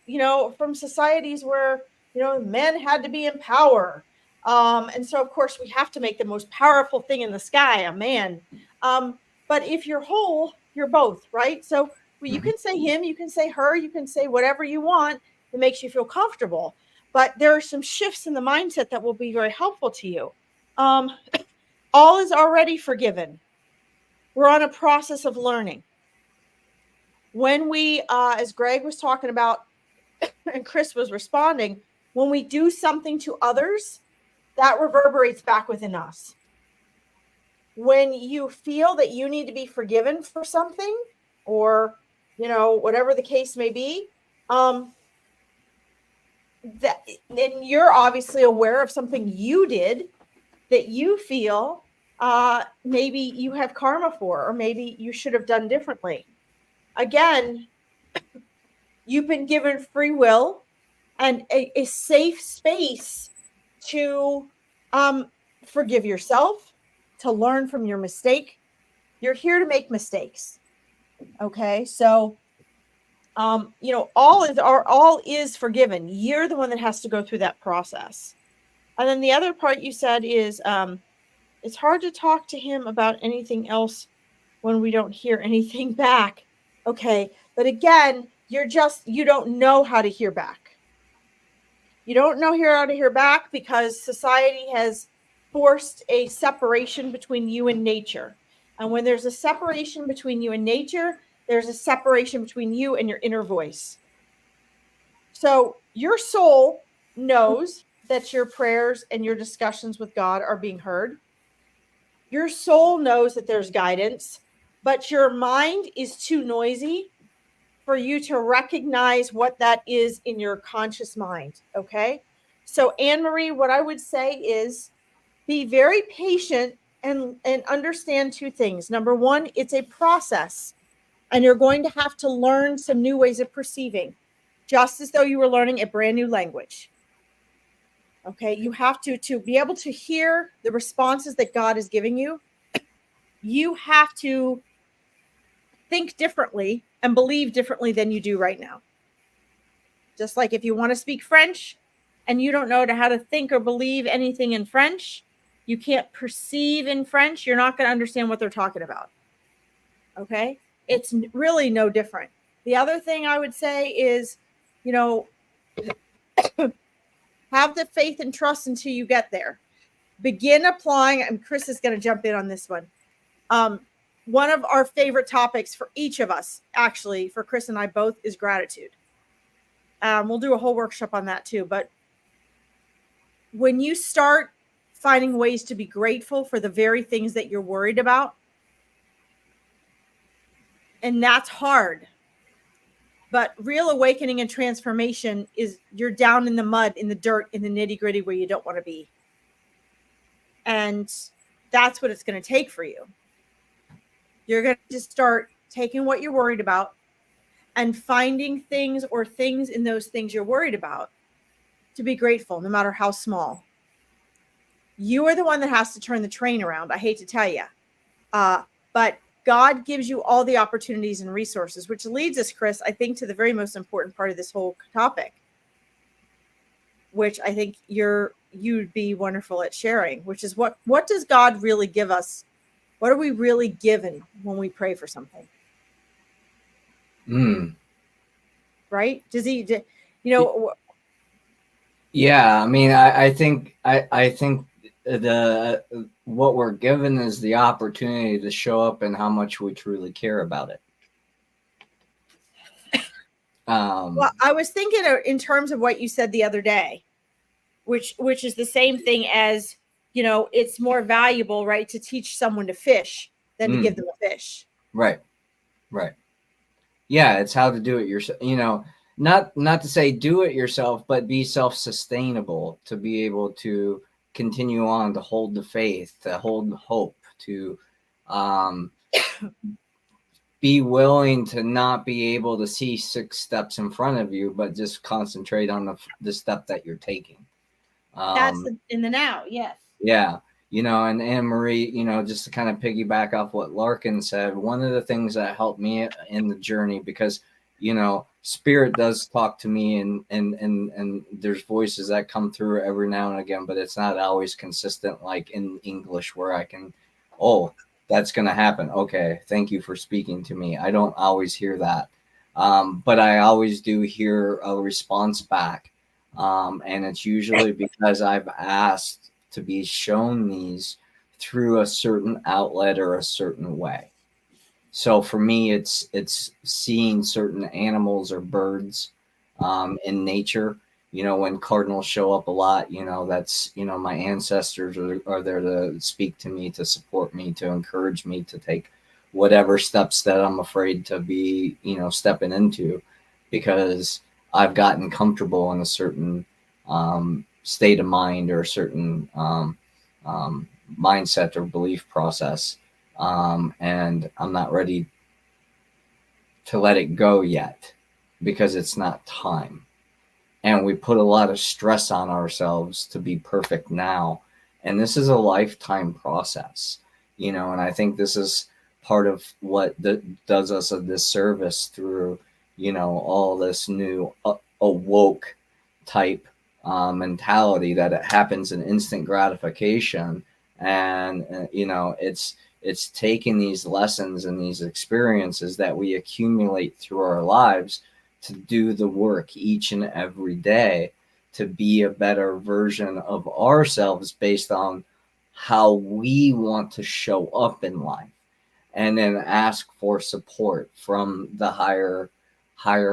from societies where, men had to be in power. And so, of course, we have to make the most powerful thing in the sky a man. But if you're whole, you're both, right? So you can say him, you can say her, you can say whatever you want that makes you feel comfortable. But there are some shifts in the mindset that will be very helpful to you. All is already forgiven. We're on a process of learning. When we, as Greg was talking about, and Chris was responding, when we do something to others, that reverberates back within us. When you feel that you need to be forgiven for something, or, whatever the case may be, that then you're obviously aware of something you did that you feel, maybe you have karma for, or maybe you should have done differently. Again, you've been given free will and a safe space to forgive yourself, to learn from your mistake. You're here to make mistakes. Okay, so all is forgiven. You're the one that has to go through that process. And then the other part you said is, it's hard to talk to him about anything else when we don't hear anything back. Okay, but again, you don't know how to hear back. You don't know how to hear back because society has forced a separation between you and nature. And when there's a separation between you and nature, there's a separation between you and your inner voice. So your soul knows that your prayers and your discussions with God are being heard. Your soul knows that there's guidance, but your mind is too noisy for you to recognize what that is in your conscious mind. Okay. So Anne-Marie, what I would say is be very patient and understand two things. Number one, it's a process, and you're going to have to learn some new ways of perceiving, just as though you were learning a brand new language. Okay. You have to be able to hear the responses that God is giving you. You have to think differently and believe differently than you do right now. Just like if you want to speak French and you don't know how to think or believe anything in French, you can't perceive in French, you're not going to understand what they're talking about. Okay? It's really no different. The other thing I would say is, have the faith and trust until you get there. Begin applying, and Chris is going to jump in on this one. One of our favorite topics for each of us, actually, for Chris and I both, is gratitude. We'll do a whole workshop on that too. But when you start finding ways to be grateful for the very things that you're worried about, and that's hard, but real awakening and transformation is you're down in the mud, in the dirt, in the nitty gritty where you don't want to be. And that's what it's going to take for you. You're going to just start taking what you're worried about and finding things or things in those things you're worried about to be grateful, no matter how small. You are the one that has to turn the train around. I hate to tell you. But God gives you all the opportunities and resources, which leads us, Chris, I think, to the very most important part of this whole topic, which I think you'd be wonderful at sharing, which is what does God really give us? What are we really given when we pray for something? Right? You know, Yeah, I mean, I think the what we're given is the opportunity to show up and how much we truly care about it. well, I was thinking in terms of what you said the other day, which is the same thing as, you know, it's more valuable, right, to teach someone to fish than to give them a fish. Right, right. Yeah, it's how to do it yourself. You know, not to say do it yourself, but be self-sustainable to be able to continue on, to hold the faith, to hold hope, to um, be willing to not be able to see 6 steps in front of you, but just concentrate on the step that you're taking. That's in the now. Yes. Yeah. You know, and Anne Marie, you know, just to kind of piggyback off what Larkin said, one of the things that helped me in the journey, because, you know, spirit does talk to me, and there's voices that come through every now and again, but it's not always consistent, like in English where I can, oh, that's going to happen. Okay. Thank you for speaking to me. I don't always hear that. But I always do hear a response back. And it's usually because I've asked to be shown these through a certain outlet or a certain way. So for me, it's seeing certain animals or birds in nature. You know, when cardinals show up a lot, you know, that's, you know, my ancestors are there to speak to me, to support me, to encourage me to take whatever steps that I'm afraid to be, you know, stepping into, because I've gotten comfortable in a certain state of mind or a certain mindset or belief process. And I'm not ready to let it go yet because it's not time. And we put a lot of stress on ourselves to be perfect now. And this is a lifetime process, you know, and I think this is part of what does us a disservice through, you know, all this new awoke type mentality that it happens in instant gratification. And, you know, it's taking these lessons and these experiences that we accumulate through our lives to do the work each and every day to be a better version of ourselves based on how we want to show up in life, and then ask for support from the higher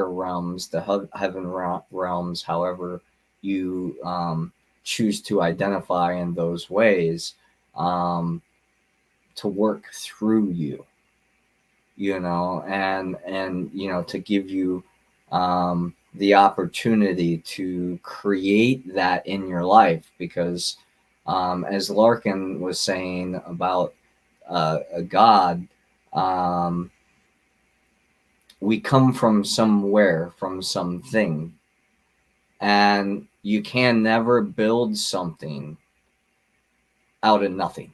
realms, the heaven realms, however you choose to identify in those ways, to work through you, you know, and you know, to give you the opportunity to create that in your life. Because as Larkin was saying about a God, we come from somewhere, from something, and you can never build something out of nothing.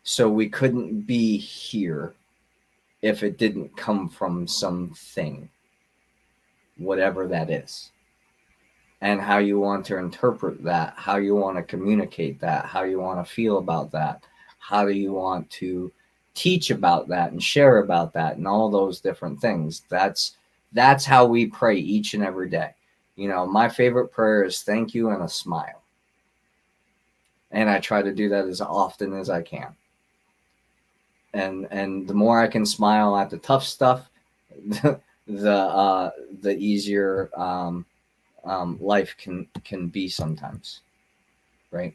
So we couldn't be here if it didn't come from something, whatever that is. And how you want to interpret that, how you want to communicate that, how you want to feel about that, how do you want to teach about that and share about that, and all those different things. That's how we pray each and every day. You know, my favorite prayer is thank you and a smile. And I try to do that as often as I can. And the more I can smile at the tough stuff, the easier life can be sometimes, right?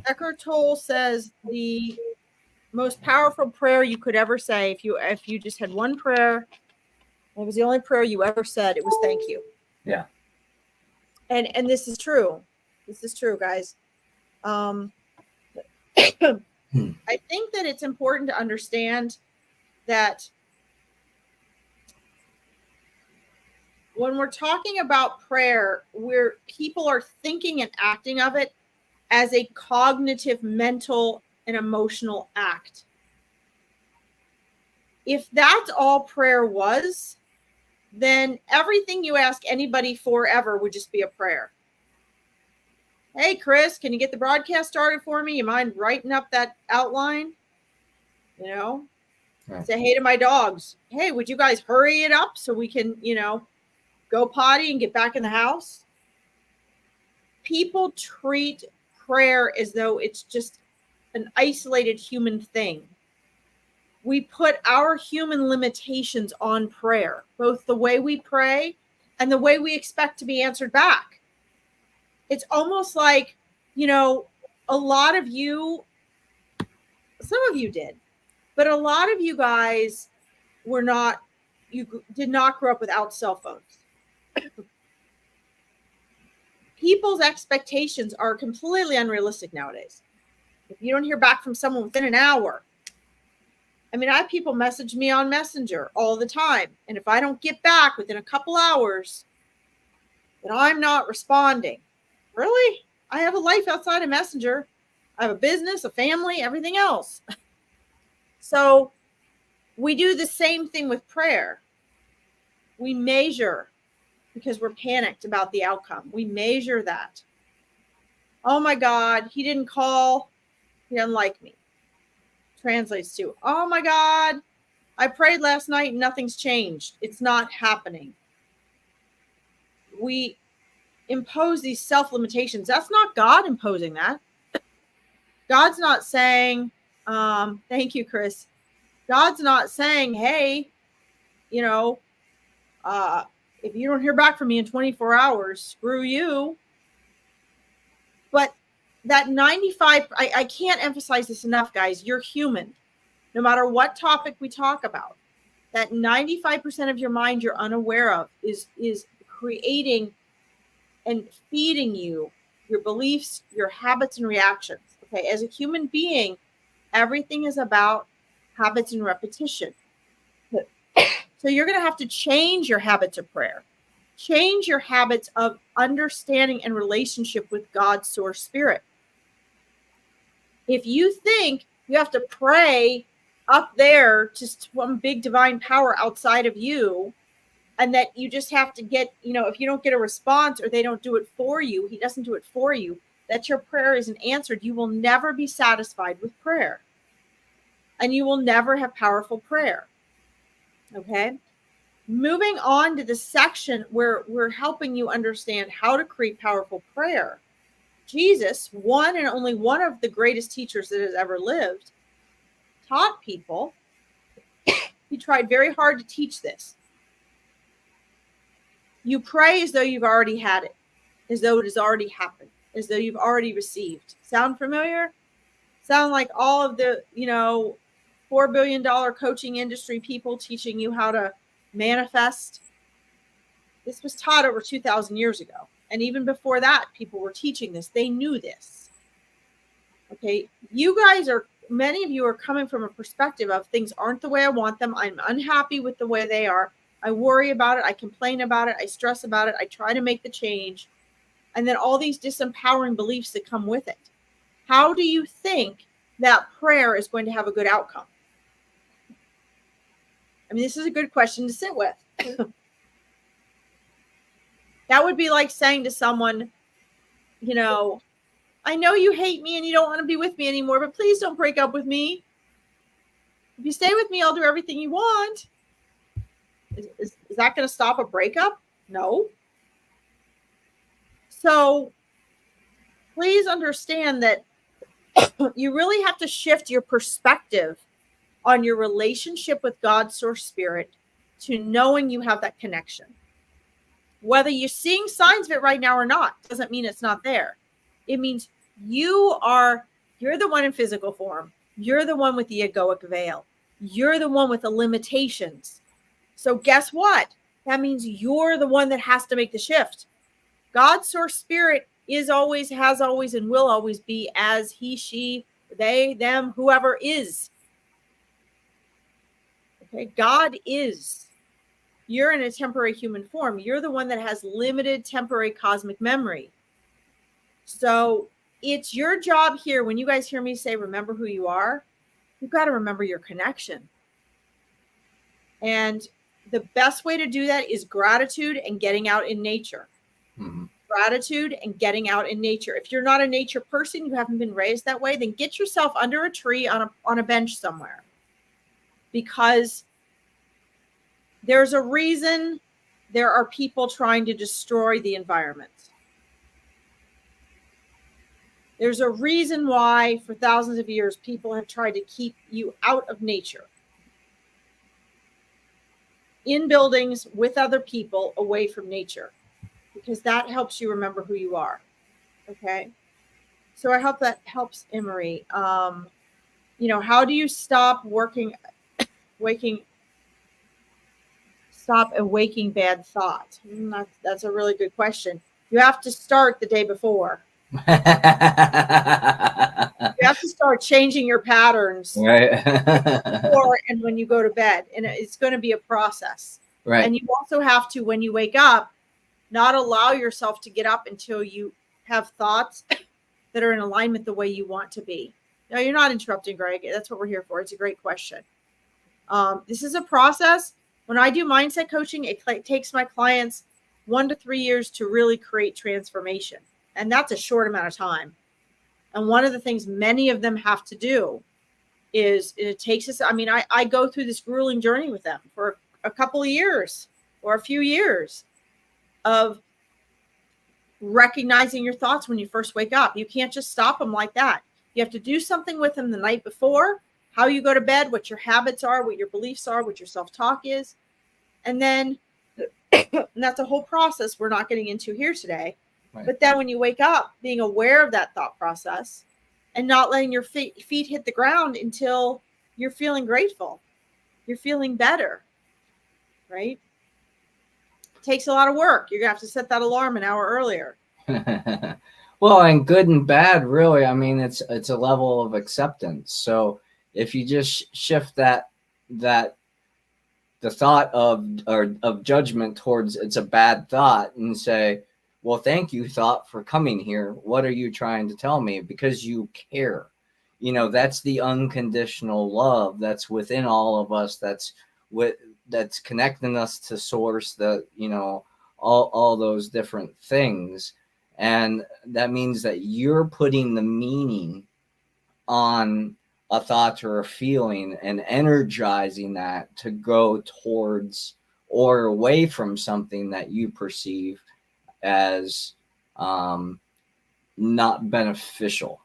Eckhart Tolle says the most powerful prayer you could ever say, if you just had one prayer, it was the only prayer you ever said, it was thank you. Yeah. And this is true. This is true, guys. I think that it's important to understand that when we're talking about prayer, where people are thinking and acting of it as a cognitive, mental, and emotional act. If that's all prayer was, then everything you ask anybody forever would just be a prayer. Hey, Chris, can you get the broadcast started for me? You mind writing up that outline? You know? Right. Say hey to my dogs. Hey, would you guys hurry it up so we can, go potty and get back in the house? People treat prayer as though it's just an isolated human thing. We put our human limitations on prayer, both the way we pray and the way we expect to be answered back. It's almost like, a lot of you, some of you did, but a lot of you guys you did not grow up without cell phones. People's expectations are completely unrealistic nowadays. If you don't hear back from someone within an hour, I have people message me on Messenger all the time. And if I don't get back within a couple hours, then I'm not responding. Really? I have a life outside of Messenger. I have a business, a family, everything else. So we do the same thing with prayer. We measure because we're panicked about the outcome. We measure that. Oh my God, he didn't call. He doesn't like me. Translates to, oh my God, I prayed last night and nothing's changed. It's not happening. We impose these self-limitations. That's not God imposing that. God's not saying, thank you, Chris. God's not saying, hey, if you don't hear back from me in 24 hours, screw you. But that 95, I can't emphasize this enough, guys. You're human. No matter what topic we talk about, that 95% of your mind you're unaware of is creating and feeding you your beliefs, your habits, and reactions. Okay, as a human being, everything is about habits and repetition. So you're going to have to change your habits of prayer, change your habits of understanding and relationship with God's source spirit. If you think you have to pray up there to some big divine power outside of you, and that you just have to get, if you don't get a response or they don't do it for you, he doesn't do it for you, that your prayer isn't answered, you will never be satisfied with prayer. And you will never have powerful prayer. Okay? Moving on to the section where we're helping you understand how to create powerful prayer. Jesus, one and only one of the greatest teachers that has ever lived, taught people. He tried very hard to teach this. You pray as though you've already had it, as though it has already happened, as though you've already received. Sound familiar? Sound like all of the, $4 billion coaching industry people teaching you how to manifest? This was taught over 2,000 years ago. And even before that, people were teaching this. They knew this. Okay. Many of you are coming from a perspective of things aren't the way I want them. I'm unhappy with the way they are. I worry about it. I complain about it. I stress about it. I try to make the change. And then all these disempowering beliefs that come with it. How do you think that prayer is going to have a good outcome? This is a good question to sit with. That would be like saying to someone, I know you hate me and you don't want to be with me anymore, but please don't break up with me. If you stay with me, I'll do everything you want. Is that going to stop a breakup? No. So please understand that you really have to shift your perspective on your relationship with God's source spirit to knowing you have that connection. Whether you're seeing signs of it right now or not, doesn't mean it's not there. It means you're the one in physical form. You're the one with the egoic veil. You're the one with the limitations. So guess what? That means you're the one that has to make the shift. God's source spirit is always, has always, and will always be as he, she, they, them, whoever is. Okay, God is. You're in a temporary human form. You're the one that has limited temporary cosmic memory. So it's your job here. When you guys hear me say, remember who you are, you've got to remember your connection. And the best way to do that is gratitude and getting out in nature. Mm-hmm. Gratitude and getting out in nature. If you're not a nature person, you haven't been raised that way, then get yourself under a tree on a bench somewhere. because there's a reason there are people trying to destroy the environment. There's a reason why for thousands of years people have tried to keep you out of nature, in buildings with other people, away from nature, because that helps you remember who you are. Okay. So I hope that helps, Emery. How do you stop awaking bad thought? That's a really good question. You have to start the day before. You have to start changing your patterns right. before and when you go to bed, and it's going to be a process. Right. And you also have to, when you wake up, not allow yourself to get up until you have thoughts that are in alignment the way you want to be. No, you're not interrupting, Greg. That's what we're here for. It's a great question. This is a process. When I do mindset coaching, it takes my clients 1 to 3 years to really create transformation. And that's a short amount of time. And one of the things many of them have to do is it takes us, I go through this grueling journey with them for a couple of years or a few years of recognizing your thoughts when you first wake up. You can't just stop them like that. You have to do something with them the night before, how you go to bed, what your habits are, what your beliefs are, what your self-talk is. And then and that's a whole process we're not getting into here today. Right. But then when you wake up, being aware of that thought process and not letting your feet hit the ground until you're feeling grateful, you're feeling better, right? It takes a lot of work. You're going to have to set that alarm an hour earlier. Well, and good and bad, really. It's a level of acceptance. So if you just shift the thought of judgment towards it's a bad thought and say, well, thank you, thought, for coming here. What are you trying to tell me? Because you care. That's the unconditional love that's within all of us. That's connecting us to source, all those different things. And that means that you're putting the meaning on a thought or a feeling and energizing that to go towards or away from something that you perceive as not beneficial.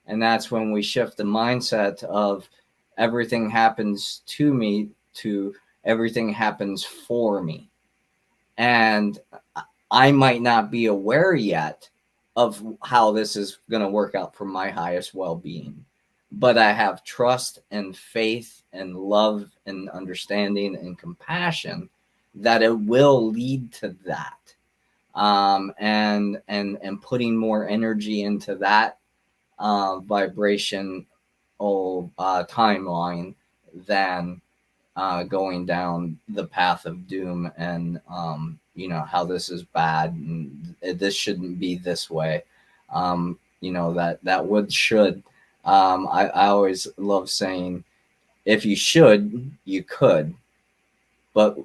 And that's when we shift the mindset of everything happens to me to everything happens for me. And I might not be aware yet of how this is going to work out for my highest well-being, but I have trust and faith and love and understanding and compassion that it will lead to that. And putting more energy into that vibration timeline than going down the path of doom and how this is bad and this shouldn't be this way. That should. I always love saying, if you should, you could, but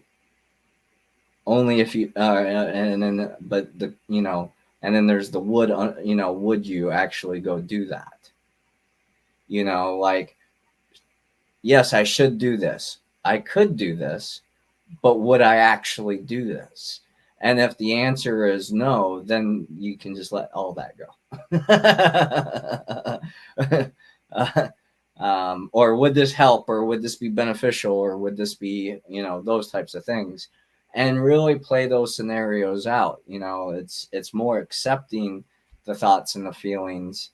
only if you and then there's the would. Would you actually go do that? Yes, I should do this. I could do this, but would I actually do this? And if the answer is no, then you can just let all that go. Or would this help? Or would this be beneficial? Or would this be, those types of things? And really play those scenarios out. It's more accepting the thoughts and the feelings,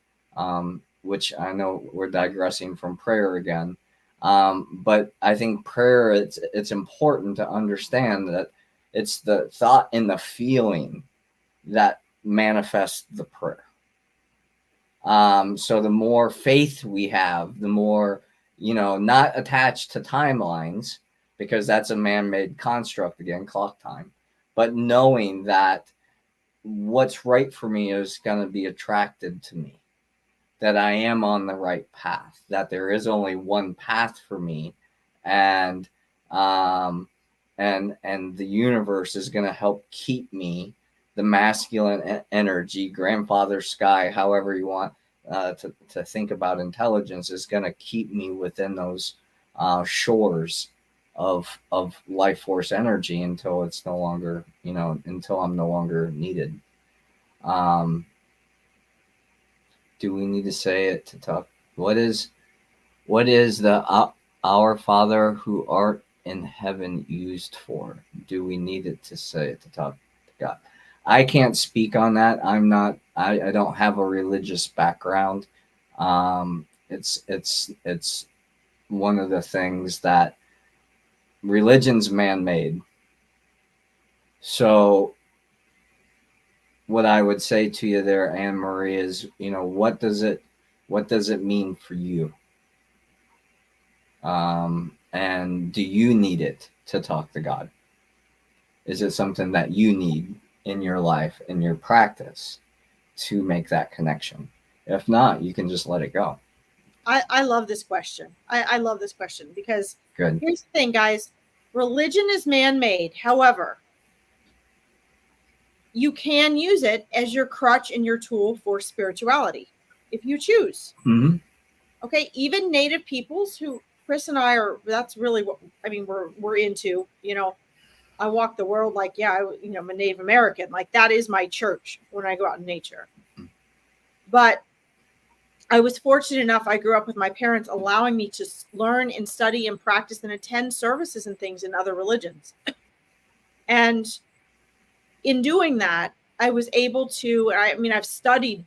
which I know we're digressing from prayer again. But I think prayer, it's important to understand that it's the thought and the feeling that manifests the prayer. So the more faith we have, the more, not attached to timelines, because that's a man-made construct, again, clock time, but knowing that what's right for me is going to be attracted to me, that I am on the right path, that there is only one path for me, and the universe is going to help keep me, the masculine energy, grandfather sky, however you want to think about intelligence, is going to keep me within those shores of life force energy until it's no longer, until I'm no longer needed. Um, do we need to say it to talk? What is the Our Father who art in heaven used for? Do we need it to say it to talk to God? I can't speak on that. I'm not. I don't have a religious background. It's one of the things that religion's man-made. So what I would say to you there, Anne Marie, is, what does it mean for you? And do you need it to talk to God? Is it something that you need in your life, in your practice, to make that connection? If not, you can just let it go. I love this question. I love this question because Good. here's the thing, guys. Religion is man-made. However, you can use it as your crutch and your tool for spirituality if you choose. Mm-hmm. Okay, even Native peoples, who Chris and I are, that's really what we're into. I walk the world like, I'm a Native American. Like, that is my church when I go out in nature. But I was fortunate enough, I grew up with my parents allowing me to learn and study and practice and attend services and things in other religions. And in doing that, I was able to, I've studied,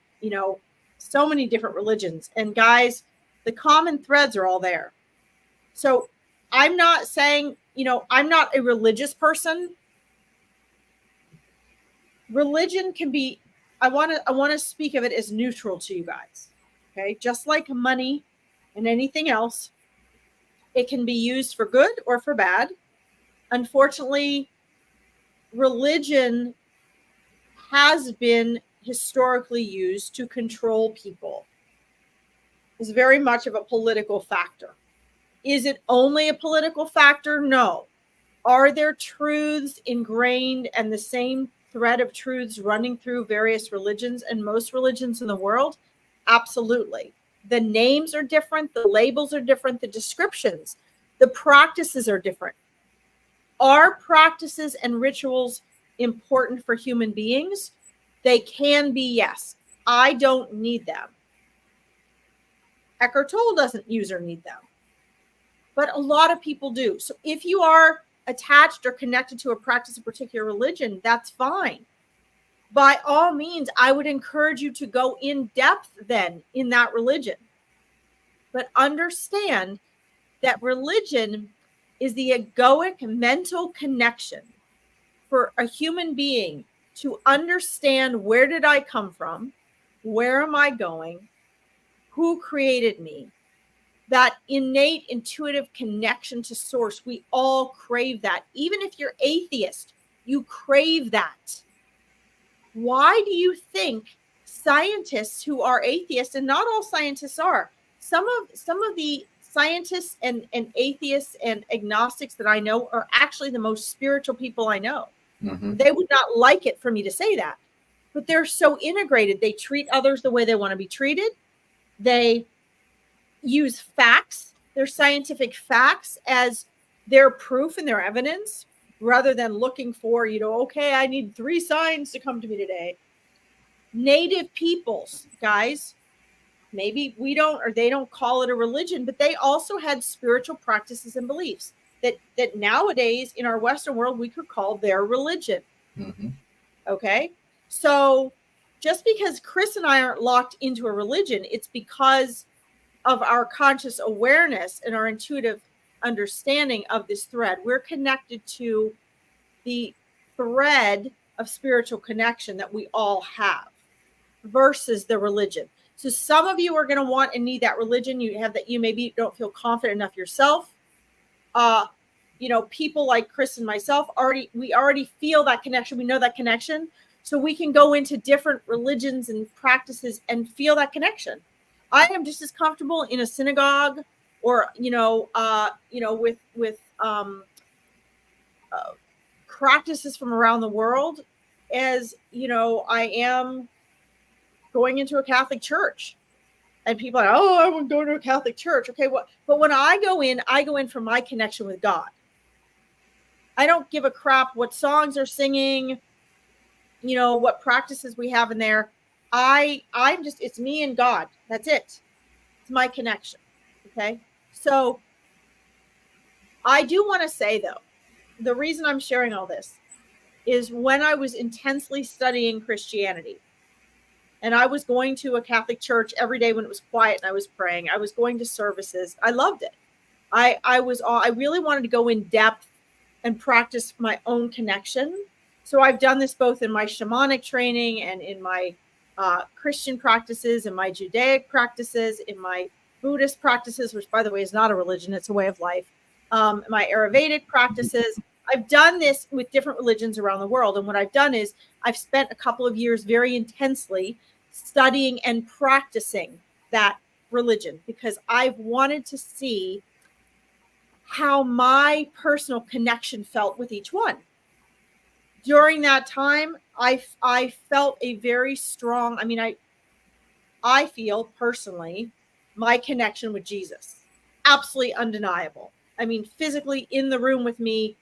so many different religions. And guys, the common threads are all there. So I'm not saying, I'm not a religious person. Religion can be, I want to speak of it as neutral to you guys. Okay. Just like money and anything else, it can be used for good or for bad. Unfortunately, religion has been historically used to control people. It's very much of a political factor. Is it only a political factor? No. Are there truths ingrained and the same thread of truths running through various religions and most religions in the world? Absolutely. The names are different, the labels are different, the descriptions, the practices are different. Are practices and rituals important for human beings? They can be, yes. I don't need them. Eckhart Tolle doesn't use or need them. But a lot of people do. So if you are attached or connected to a practice of a particular religion, that's fine. By all means, I would encourage you to go in depth then in that religion. But understand that religion is the egoic mental connection for a human being to understand, where did I come from? Where am I going? Who created me? That innate intuitive connection to source. We all crave that. Even if you're atheist, you crave that. Why do you think scientists who are atheists, and not all scientists are, some of the scientists and atheists and agnostics that I know are actually the most spiritual people I know. Mm-hmm. They would not like it for me to say that, but they're so integrated. They treat others the way they want to be treated. They use facts, their scientific facts, as their proof and their evidence, rather than looking for, okay, I need 3 signs to come to me today. Native peoples, guys, maybe we don't, or they don't call it a religion, but they also had spiritual practices and beliefs that nowadays in our Western world, we could call their religion. Mm-hmm. Okay. So just because Chris and I aren't locked into a religion, it's because of our conscious awareness and our intuitive understanding of this thread. We're connected to the thread of spiritual connection that we all have versus the religion. So some of you are going to want and need that religion. You have that, you maybe don't feel confident enough yourself. People like Chris and myself we already feel that connection. We know that connection. So we can go into different religions and practices and feel that connection. I am just as comfortable in a synagogue or, with practices from around the world as, I am going into a Catholic church. And people are, oh, I wouldn't go to a Catholic church. Okay, what? But when I go in for my connection with God. I don't give a crap what songs they're singing, what practices we have in there. I'm just, it's me and God. That's it. It's my connection. Okay. So I do want to say, though, the reason I'm sharing all this is when I was intensely studying Christianity and I was going to a Catholic church every day when it was quiet and I was praying, I was going to services. I loved it. I really wanted to go in depth and practice my own connection. So I've done this both in my shamanic training and in my Christian practices, in my Judaic practices, in my Buddhist practices, which, by the way, is not a religion, it's a way of life. My Ayurvedic practices. I've done this with different religions around the world. And what I've done is I've spent a couple of years very intensely studying and practicing that religion because I've wanted to see how my personal connection felt with each one. During that time, I felt a very strong, I feel personally my connection with Jesus. Absolutely undeniable. Physically in the room with me,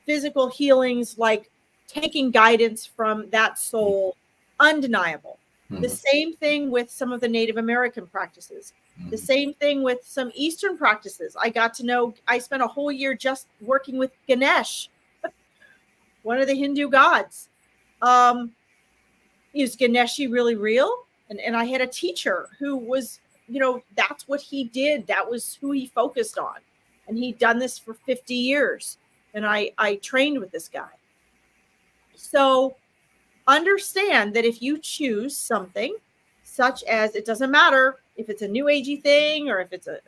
physical healings, like taking guidance from that soul, undeniable. Mm-hmm. The same thing with some of the Native American practices. Mm-hmm. The same thing with some Eastern practices. I spent a whole year just working with Ganesh, one of the Hindu gods. Is Ganeshi really real? And I had a teacher who was, that's what he did. That was who he focused on. And he'd done this for 50 years. And I trained with this guy. So understand that if you choose something such as, it doesn't matter if it's a new agey thing or if it's a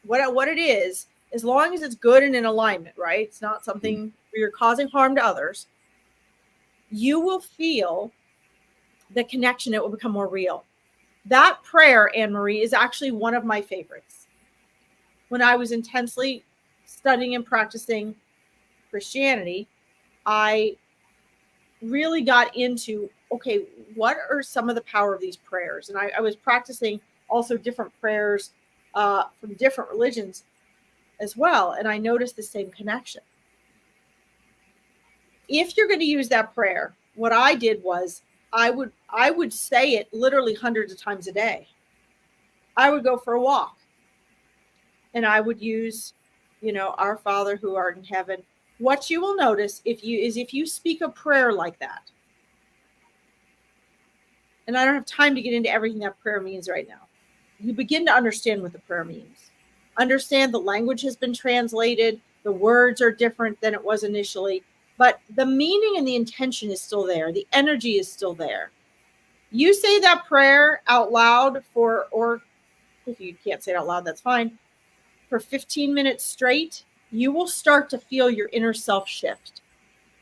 what it is, as long as it's good and in alignment, right? It's not something where you're causing harm to others. You will feel the connection. It will become more real. That prayer, Anne-Marie, is actually one of my favorites. When I was intensely studying and practicing Christianity, I really got into, okay, what are some of the power of these prayers? And I was practicing also different prayers from different religions as well. And I noticed the same connection. If you're going to use that prayer, what I did was I would say it literally hundreds of times a day. I would go for a walk and I would use, Our Father who art in heaven. What you will notice if you speak a prayer like that, and I don't have time to get into everything that prayer means right now, you begin to understand what the prayer means. Understand the language has been translated, the words are different than it was initially, but the meaning and the intention is still there. The energy is still there. You say that prayer out loud or if you can't say it out loud, that's fine, for 15 minutes straight, you will start to feel your inner self shift.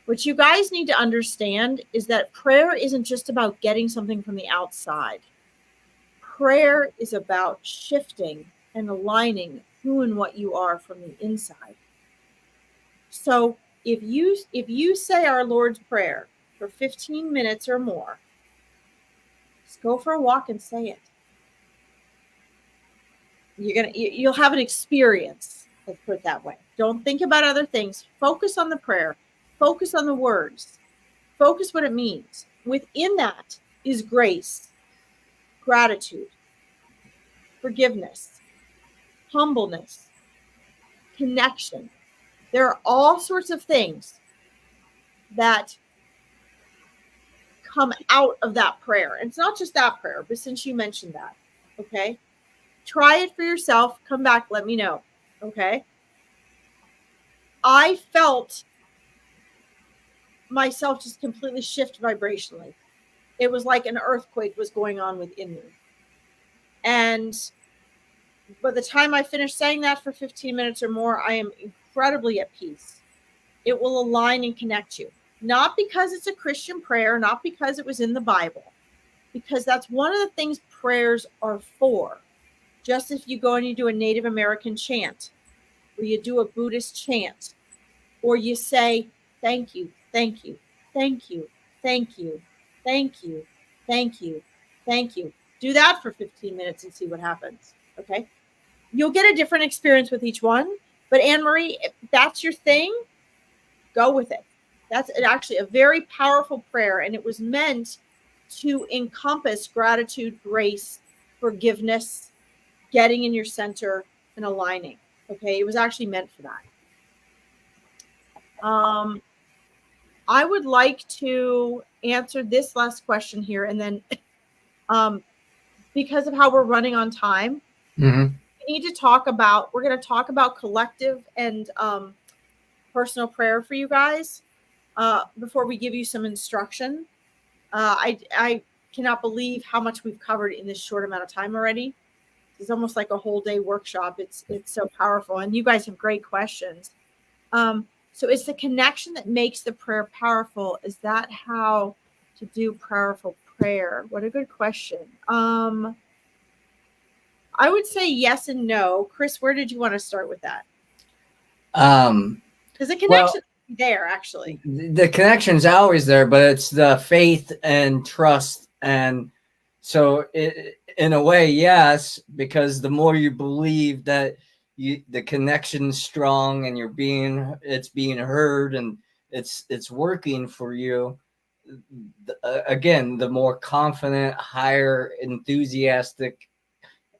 What you guys need to understand is that prayer isn't just about getting something from the outside. Prayer is about shifting and aligning who and what you are from the inside. So if you say our Lord's Prayer for 15 minutes or more, just go for a walk and say it. You'll have an experience. Let's put it that way. Don't think about other things. Focus on the prayer. Focus on the words. Focus what it means. Within that is grace, gratitude, forgiveness, humbleness, connection. There are all sorts of things that come out of that prayer. And it's not just that prayer, but since you mentioned that, okay? Try it for yourself. Come back. Let me know. Okay. I felt myself just completely shift vibrationally. It was like an earthquake was going on within me. And by the time I finished saying that for 15 minutes or more, I am incredibly at peace. It will align and connect you. Not because it's a Christian prayer, not because it was in the Bible, because that's one of the things prayers are for. Just if you go and you do a Native American chant, or you do a Buddhist chant, or you say, thank you, thank you, thank you, thank you, thank you, thank you, thank you. Do that for 15 minutes and see what happens. Okay. You'll get a different experience with each one. But Anne Marie, if that's your thing, go with it. That's actually a very powerful prayer. And it was meant to encompass gratitude, grace, forgiveness, getting in your center, and aligning. Okay. It was actually meant for that. I would like to answer this last question here. And then because of how we're running on time, we need to talk about, we're going to talk about collective and personal prayer for you guys before we give you some instruction. I cannot believe how much we've covered in this short amount of time already. It's almost like a whole day workshop. It's so powerful. And you guys have great questions. So it's the connection that makes the prayer powerful. Is that how to do powerful prayer? What a good question. I would say yes and no. Chris, where did you want to start with that? Because the connection is there, actually. The connection's always there, but it's the faith and trust. And so in a way, yes, because the more you believe that the connection's strong and it's being heard and it's working for you, again, the more confident, higher, enthusiastic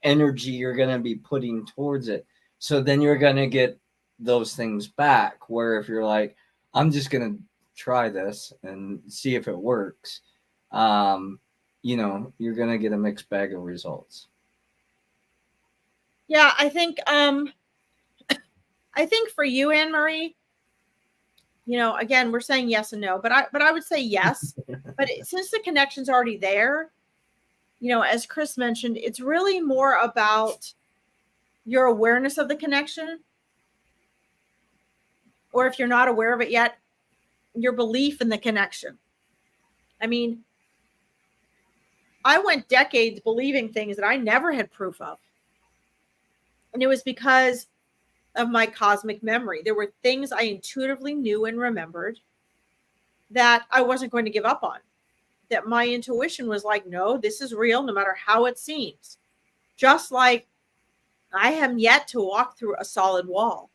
energy you're going to be putting towards it. So then you're going to get those things back, where if you're like, I'm just going to try this and see if it works, you're going to get a mixed bag of results. Yeah, I think for you, Anne Marie, again, we're saying yes and no, but I would say yes. But since the connection's already there, as Chris mentioned, it's really more about your awareness of the connection, or if you're not aware of it yet, your belief in the connection. I mean, I went decades believing things that I never had proof of. And it was because of my cosmic memory. There were things I intuitively knew and remembered that I wasn't going to give up on. That my intuition was like, no, this is real, no matter how it seems. Just like I am yet to walk through a solid wall.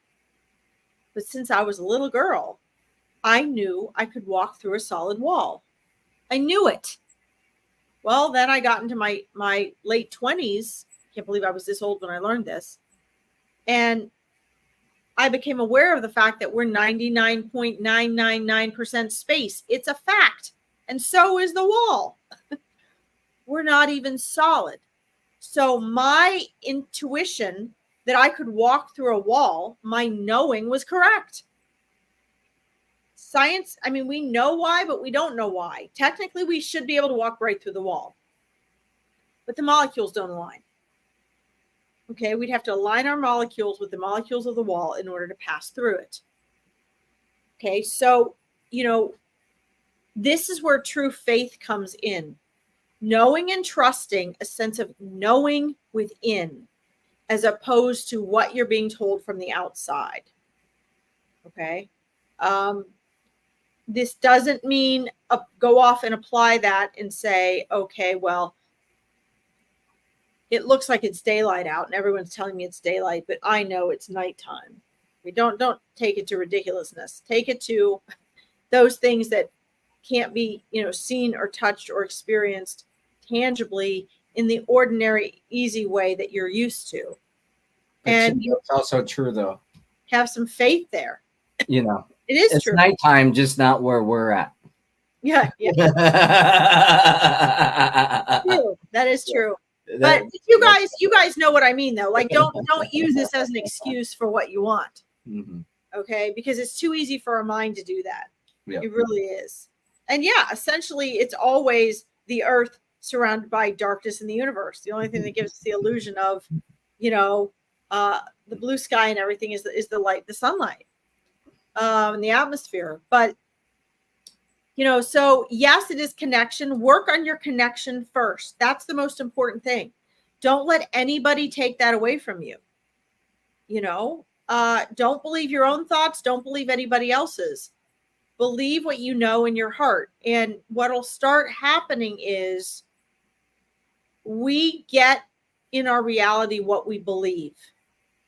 But since I was a little girl, I knew I could walk through a solid wall. I knew it. Well, then I got into my late 20s. Can't believe I was this old when I learned this. And I became aware of the fact that we're 99.999% space. It's a fact. And so is the wall. We're not even solid. So my intuition that I could walk through a wall, my knowing was correct. Science, I mean, we know why, but we don't know why. Technically, we should be able to walk right through the wall. But the molecules don't align. Okay, we'd have to align our molecules with the molecules of the wall in order to pass through it. Okay, so, this is where true faith comes in. Knowing and trusting, a sense of knowing within, as opposed to what you're being told from the outside. Okay, this doesn't mean go off and apply that and say, okay, well, it looks like it's daylight out and everyone's telling me it's daylight, but I know it's nighttime. We don't take it to ridiculousness. Take it to those things that can't be, seen or touched or experienced tangibly in the ordinary, easy way that you're used to. And it's also true, though. Have some faith there. It is it's true. Nighttime, just not where we're at. Yeah. That is true. But you guys know what I mean, though. Like, don't use this as an excuse for what you want. Mm-hmm. Okay, because it's too easy for our mind to do that. Yep. It really is. And yeah, essentially, it's always the Earth surrounded by darkness in the universe. The only thing that gives us the illusion of, the blue sky and everything is the light, the sunlight, and the atmosphere. But so yes, it is connection. Work on your connection first. That's the most important thing. Don't let anybody take that away from you. Don't believe your own thoughts. Don't believe anybody else's. Believe what you know in your heart. And what'll start happening is we get in our reality what we believe.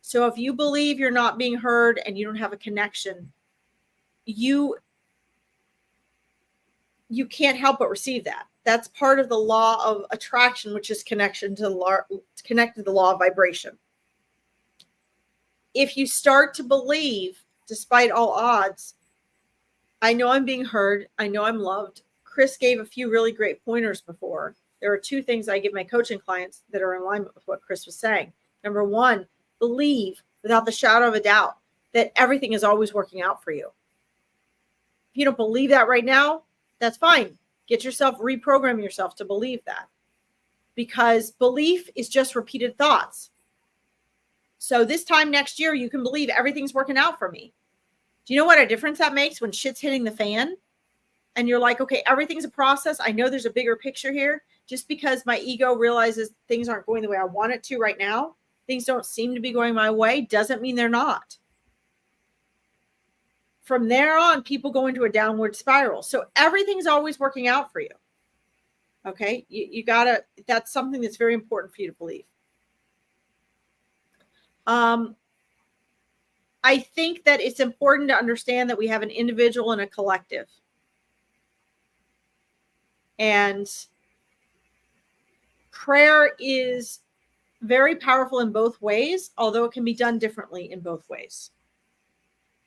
So if you believe you're not being heard and you don't have a connection, you can't help but receive that. That's part of the law of attraction, which is connected to the law of vibration. If you start to believe, despite all odds, I know I'm being heard, I know I'm loved. Chris gave a few really great pointers before. There are two things I give my coaching clients that are in alignment with what Chris was saying. Number one, believe without the shadow of a doubt that everything is always working out for you. If you don't believe that right now, that's fine. Reprogram yourself to believe that, because belief is just repeated thoughts. So this time next year, you can believe everything's working out for me. Do you know what a difference that makes when shit's hitting the fan? And you're like, okay, everything's a process. I know there's a bigger picture here. Just because my ego realizes things aren't going the way I want it to right now, things don't seem to be going my way, doesn't mean they're not. From there on, people go into a downward spiral. So everything's always working out for you. Okay? You gotta, that's something that's very important for you to believe. I think that it's important to understand that we have an individual and a collective. And prayer is very powerful in both ways, although it can be done differently in both ways.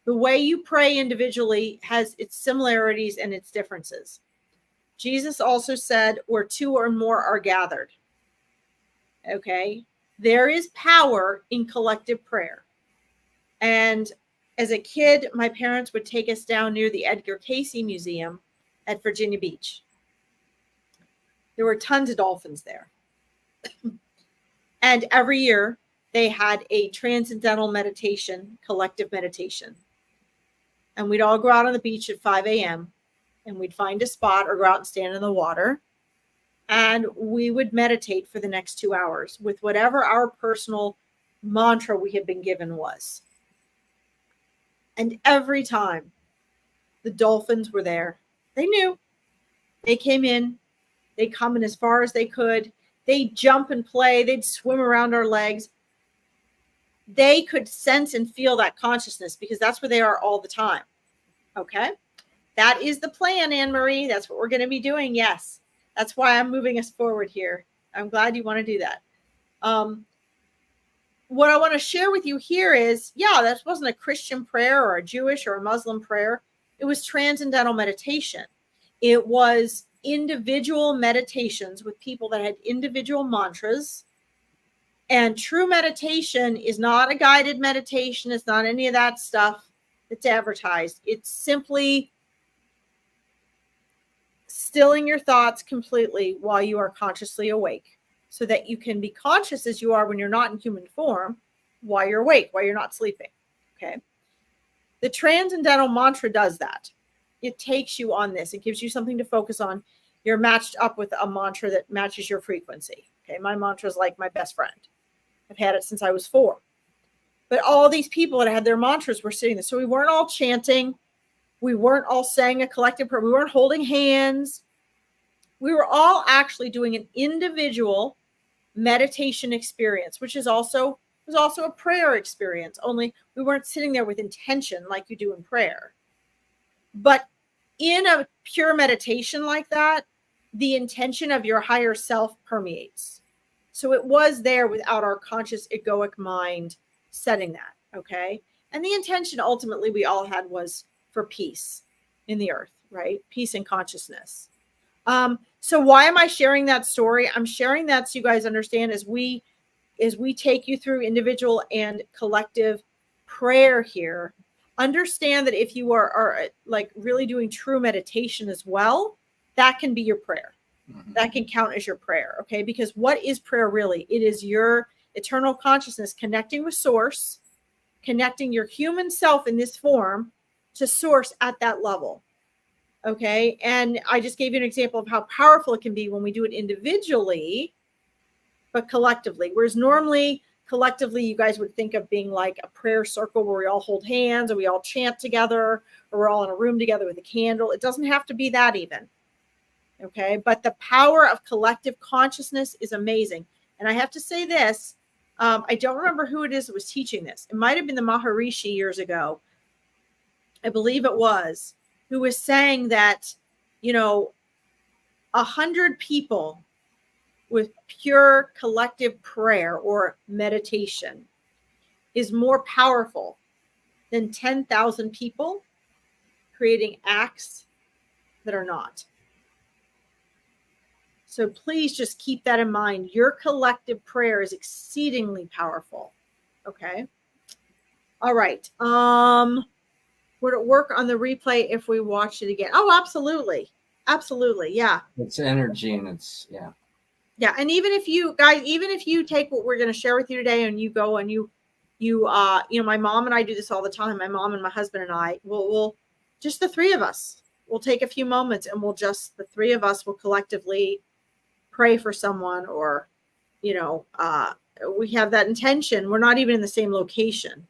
The way you pray individually has its similarities and its differences. Jesus also said, where two or more are gathered. Okay? There is power in collective prayer. And as a kid, my parents would take us down near the Edgar Cayce Museum at Virginia Beach. There were tons of dolphins there. And every year they had a transcendental meditation, collective meditation. And we'd all go out on the beach at 5 a.m. and we'd find a spot or go out and stand in the water. And we would meditate for the next 2 hours with whatever our personal mantra we had been given was. And every time the dolphins were there, they knew. They came in, they'd come in as far as they could. They'd jump and play, they'd swim around our legs. They could sense and feel that consciousness because that's where they are all the time. Okay? That is the plan, Anne-Marie. That's what we're going to be doing. Yes. That's why I'm moving us forward here. I'm glad you want to do that. What I want to share with you here is, that wasn't a Christian prayer or a Jewish or a Muslim prayer. It was transcendental meditation. It was individual meditations with people that had individual mantras. And true meditation is not a guided meditation. It's not any of that stuff that's advertised. It's simply stilling your thoughts completely while you are consciously awake, so that you can be conscious as you are when you're not in human form, while you're awake, while you're not sleeping. Okay. The transcendental mantra does that. It takes you on this. It gives you something to focus on. You're matched up with a mantra that matches your frequency. Okay. My mantra is like my best friend. I've had it since I was 4. But all these people that had their mantras were sitting there. So we weren't all chanting. We weren't all saying a collective prayer. We weren't holding hands. We were all actually doing an individual meditation experience, which was also a prayer experience. Only we weren't sitting there with intention like you do in prayer. But in a pure meditation like that, the intention of your higher self permeates. So it was there without our conscious egoic mind setting that, okay? And the intention ultimately we all had was for peace in the earth, right? Peace and consciousness. So why am I sharing that story? I'm sharing that so you guys understand as we take you through individual and collective prayer here, understand that if you are like really doing true meditation as well, that can be your prayer. Mm-hmm. That can count as your prayer, okay? Because what is prayer really? It is your eternal consciousness connecting with source, connecting your human self in this form to source at that level, okay? And I just gave you an example of how powerful it can be when we do it individually, but collectively. Whereas normally, collectively, you guys would think of being like a prayer circle where we all hold hands or we all chant together or we're all in a room together with a candle. It doesn't have to be that even. Okay. But the power of collective consciousness is amazing. And I have to say this, I don't remember who it is that was teaching this. It might have been the Maharishi years ago. I believe it was, who was saying that, 100 people with pure collective prayer or meditation is more powerful than 10,000 people creating acts that are not. So please just keep that in mind. Your collective prayer is exceedingly powerful. Okay. All right. Would it work on the replay if we watched it again? Oh, absolutely. Absolutely. Yeah. It's energy and it's, yeah. Yeah. And even if you guys, even if you take what we're going to share with you today and you go and you, my mom and I do this all the time. My mom and my husband and I will just the three of us, we'll take a few moments and the three of us will collectively pray for someone, or, we have that intention. We're not even in the same location,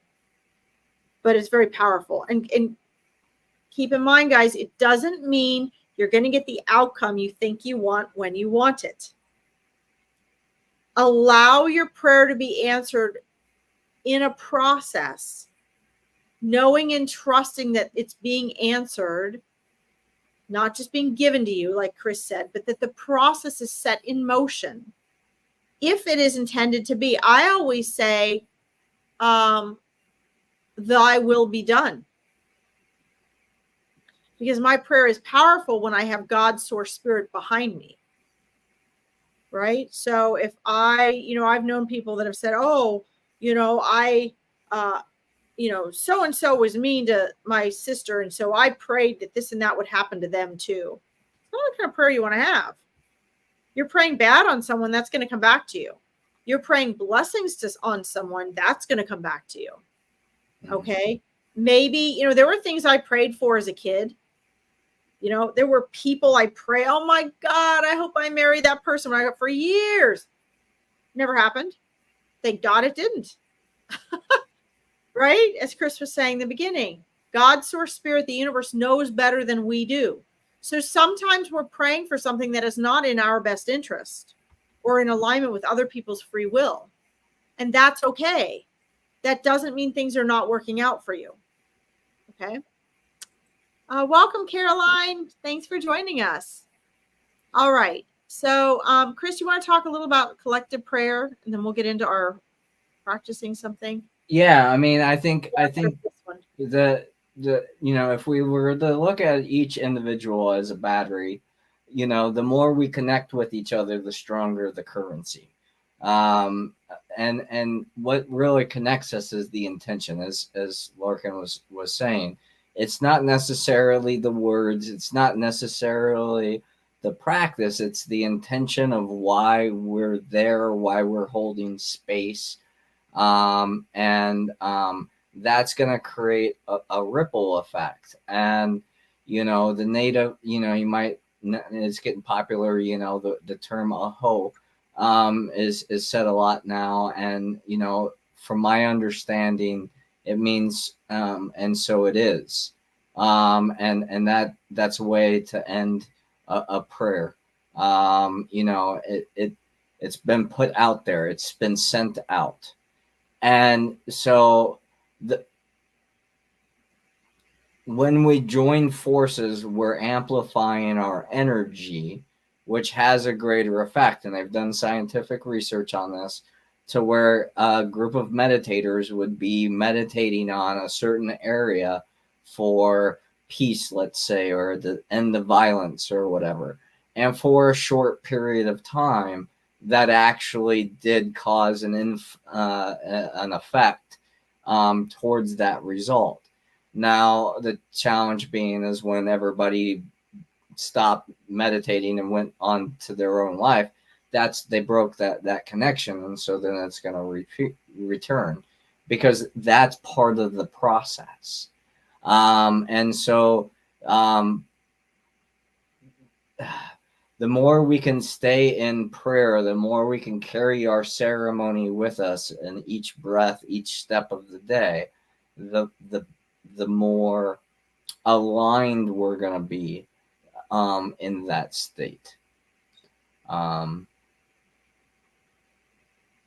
but it's very powerful. And keep in mind, guys, it doesn't mean you're going to get the outcome you think you want when you want it. Allow your prayer to be answered in a process, knowing and trusting that it's being answered, not just being given to you, like Chris said, but that the process is set in motion. If it is intended to be, I always say, thy will be done. Because my prayer is powerful when I have God's source spirit behind me. Right? So if I've known people that have said, so-and-so was mean to my sister, and so I prayed that this and that would happen to them too. It's not the kind of prayer you want to have. You're praying bad on someone, that's going to come back to you. You're praying blessings on someone, that's going to come back to you. Okay? Maybe, there were things I prayed for as a kid. There were people I pray, oh my God, I hope I marry that person when I got for years. Never happened. Thank God it didn't. Right? As Chris was saying in the beginning, God's source spirit, the universe, knows better than we do. So sometimes we're praying for something that is not in our best interest or in alignment with other people's free will. And that's okay. That doesn't mean things are not working out for you. Okay. Welcome, Caroline. Thanks for joining us. All right. So, Chris, you want to talk a little about collective prayer, and then we'll get into our practicing something. Yeah, I mean, I think if we were to look at each individual as a battery, the more we connect with each other, the stronger the currency. And what really connects us is the intention, as Larkin was saying. It's not necessarily the words, it's not necessarily the practice, it's the intention of why we're there, why we're holding space. That's going to create a ripple effect. And, the native, it's getting popular, the term aho is said a lot now. And, from my understanding, it means, and so it is. And that's a way to end a prayer. It's been put out there. It's been sent out. And so when we join forces, we're amplifying our energy, which has a greater effect. And they've done scientific research on this, to where a group of meditators would be meditating on a certain area for peace, let's say, or the end of violence or whatever. And for a short period of time, that actually did cause an effect towards that result. Now, the challenge being is when everybody stopped meditating and went on to their own life, they broke that connection, and so then it's going to return, because that's part of the process. And so the more we can stay in prayer, the more we can carry our ceremony with us in each breath, each step of the day, the more aligned we're going to be. in that state.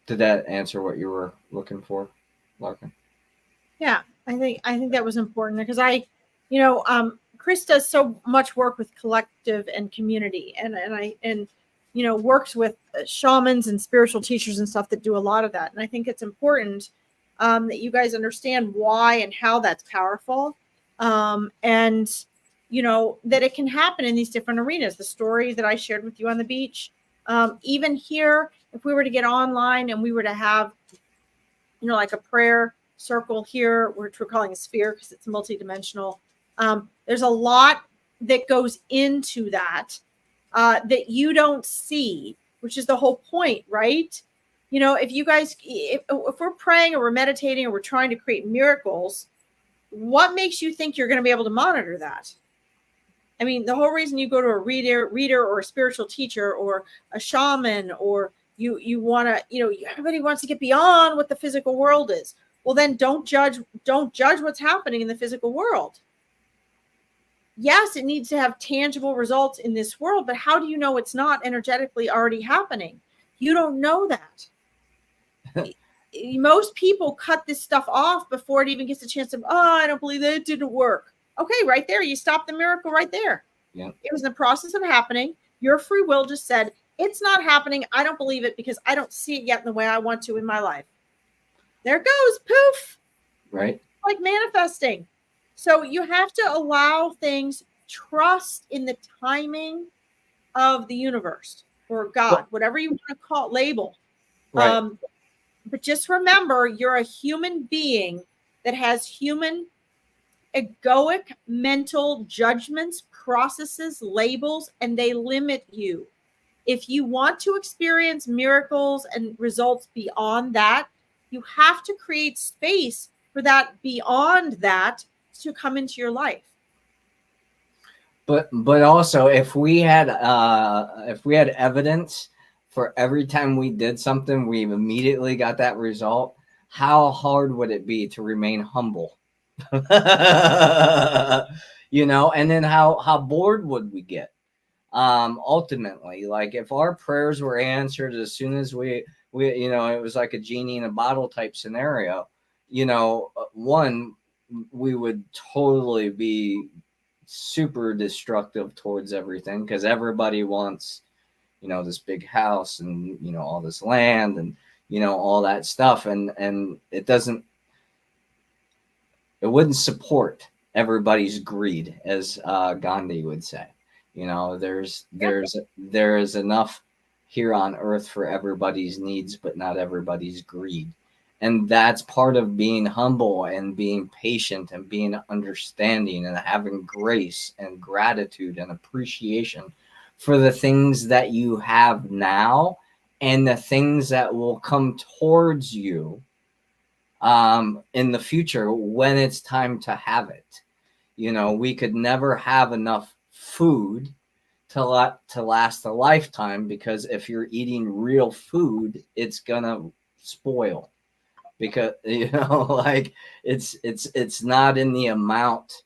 Did that answer what you were looking for, Larkin? Yeah, I think that was important because Chris does so much work with collective and community, and works with shamans and spiritual teachers and stuff that do a lot of that. And I think it's important that you guys understand why and how that's powerful, and that it can happen in these different arenas. The story that I shared with you on the beach, even here, if we were to get online and we were to have, like a prayer circle here, which we're calling a sphere because it's multidimensional. There's a lot that goes into that that you don't see, which is the whole point, right? If you guys, if we're praying or we're meditating or we're trying to create miracles, what makes you think you're going to be able to monitor that? I mean, the whole reason you go to a reader or a spiritual teacher or a shaman, or you want to, everybody wants to get beyond what the physical world is. Well, then don't judge what's happening in the physical world. Yes, it needs to have tangible results in this world, but how do you know it's not energetically already happening? You don't know that. Most people cut this stuff off before it even gets a chance of, I don't believe that, it didn't work. Okay, right there. You stopped the miracle right there. Yeah. It was in the process of happening. Your free will just said, it's not happening. I don't believe it because I don't see it yet in the way I want to in my life. There it goes. Poof. Right. Like manifesting. So you have to allow things, trust in the timing of the universe or God, whatever you want to call it, label. Right. But just remember, you're a human being that has human egoic mental judgments, processes, labels, and they limit you. If you want to experience miracles and results beyond that, you have to create space for that beyond that to come into your life. But also, if we had evidence for every time we did something, we immediately got that result, how hard would it be to remain humble? And then how bored would we get? Ultimately, like if our prayers were answered as soon as we it was like a genie in a bottle type scenario, one, we would totally be super destructive towards everything because everybody wants, this big house and, all this land and, all that stuff. And it wouldn't support everybody's greed, as Gandhi would say. There is enough here on earth for everybody's needs, but not everybody's greed. And that's part of being humble and being patient and being understanding and having grace and gratitude and appreciation for the things that you have now and the things that will come towards you in the future when it's time to have it. We could never have enough food to last a lifetime, because if you're eating real food, it's gonna spoil, because like it's not in the amount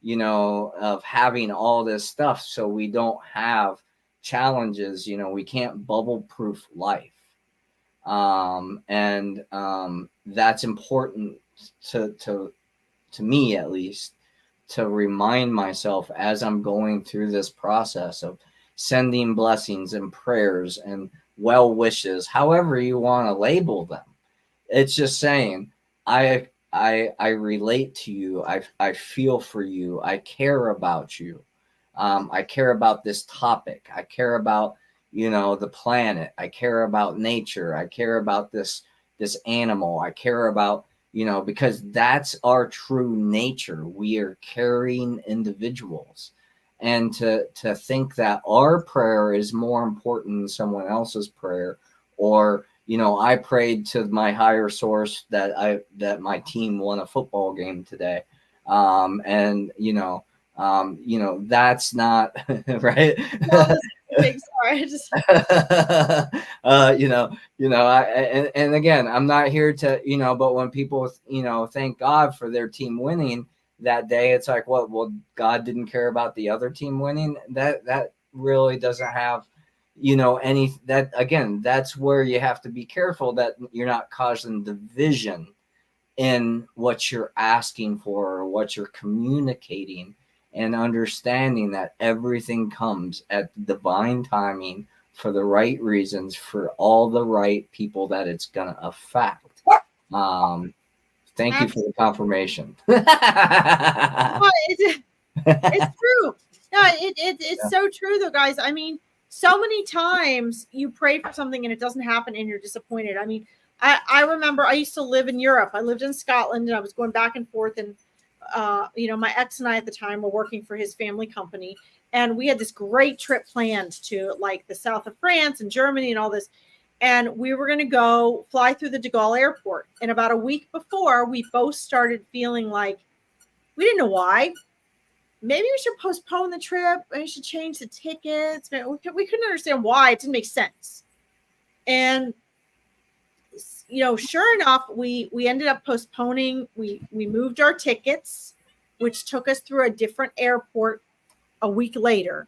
of having all this stuff, so we don't have challenges. We can't bubble proof life, and that's important to me, at least, to remind myself as I'm going through this process of sending blessings and prayers and well wishes, however you want to label them. It's just saying, I relate to you. I feel for you. I care about you. I care about this topic. I care about, the planet. I care about nature. I care about this animal. I care about, because that's our true nature. We are caring individuals. And to think that our prayer is more important than someone else's prayer, or, I prayed to my higher source that my team won a football game today. And, that's not right. Big sorry. And again, I'm not here to, but when people, thank God for their team winning, that day, it's like, what? Well, God didn't care about the other team winning. That really doesn't have, any, that, again, that's where you have to be careful that you're not causing division in what you're asking for or what you're communicating, and understanding that everything comes at divine timing for the right reasons for all the right people that it's going to affect. Thank you for the confirmation. It's true. No, it's so true though, guys. I mean, so many times you pray for something and it doesn't happen and you're disappointed. I mean, I remember I used to live in Europe. I lived in Scotland and I was going back and forth, and my ex and I at the time were working for his family company, and we had this great trip planned to like the south of France and Germany and all this. And we were going to go fly through the de Gaulle airport. And about a week before, we both started feeling like, we didn't know why. Maybe we should postpone the trip. We should change the tickets. We couldn't understand why. It didn't make sense. And, sure enough, we ended up postponing. We moved our tickets, which took us through a different airport a week later.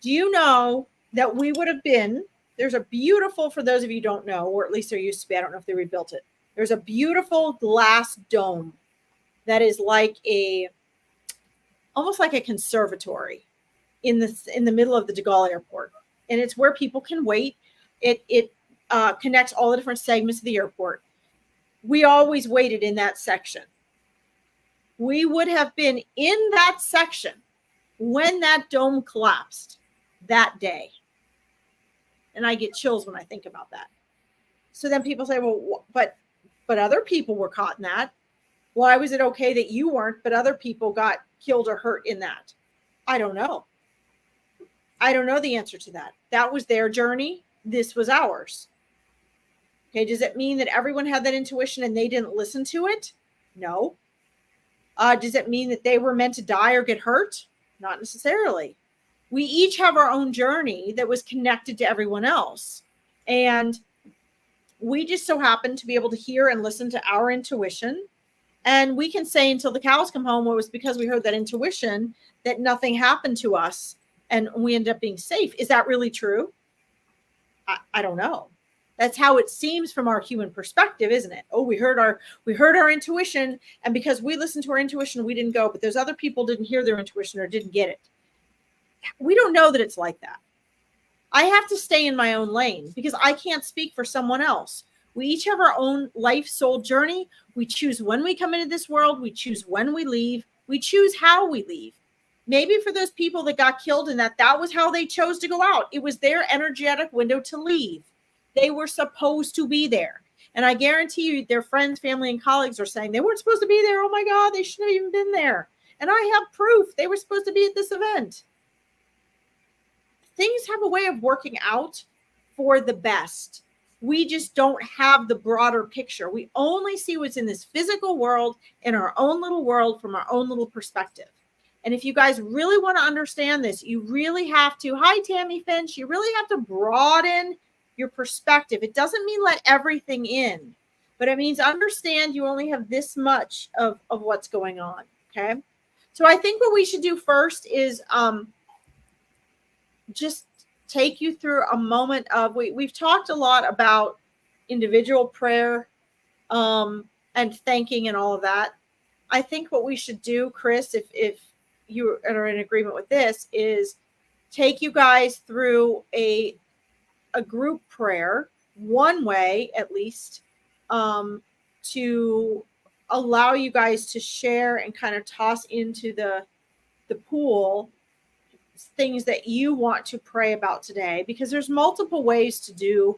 Do you know that we would have been, there's a beautiful, for those of you who don't know, or at least there used to be, I don't know if they rebuilt it. There's a beautiful glass dome that is like almost like a conservatory in the middle of the de Gaulle airport. And it's where people can wait. It connects all the different segments of the airport. We always waited in that section. We would have been in that section when that dome collapsed that day. And I get chills when I think about that. So then people say, well, but other people were caught in that. Why was it okay that you weren't, but other people got killed or hurt in that? I don't know. I don't know the answer to that. That was their journey. This was ours. Okay, does it mean that everyone had that intuition and they didn't listen to it? No. Does it mean that they were meant to die or get hurt? Not necessarily. We each have our own journey that was connected to everyone else. And we just so happen to be able to hear and listen to our intuition. And we can say until the cows come home, well, it was because we heard that intuition that nothing happened to us and we ended up being safe. Is that really true? I don't know. That's how it seems from our human perspective, isn't it? Oh, we heard our intuition, and because we listened to our intuition, we didn't go, but those other people didn't hear their intuition or didn't get it. We don't know that it's like that. I have to stay in my own lane because I can't speak for someone else. We each have our own life soul journey. We choose when we come into this world. We choose when we leave. We choose how we leave. Maybe for those people that got killed in that was how they chose to go out. It was their energetic window to leave. They were supposed to be there. And I guarantee you their friends, family, and colleagues are saying they weren't supposed to be there. Oh my God, they shouldn't have even been there. And I have proof they were supposed to be at this event. Things have a way of working out for the best. We just don't have the broader picture. We only see what's in this physical world, in our own little world, from our own little perspective. And if you guys really want to understand this, you really have to, hi, Tammy Finch, you really have to broaden your perspective. It doesn't mean let everything in, but it means understand you only have this much of what's going on, okay? So I think what we should do first is just take you through a moment of, we've talked a lot about individual prayer and thanking and all of that. I think what we should do, Chris, if you are in agreement with this, is take you guys through a group prayer, one way at least, to allow you guys to share and kind of toss into the pool things that you want to pray about today, because there's multiple ways to do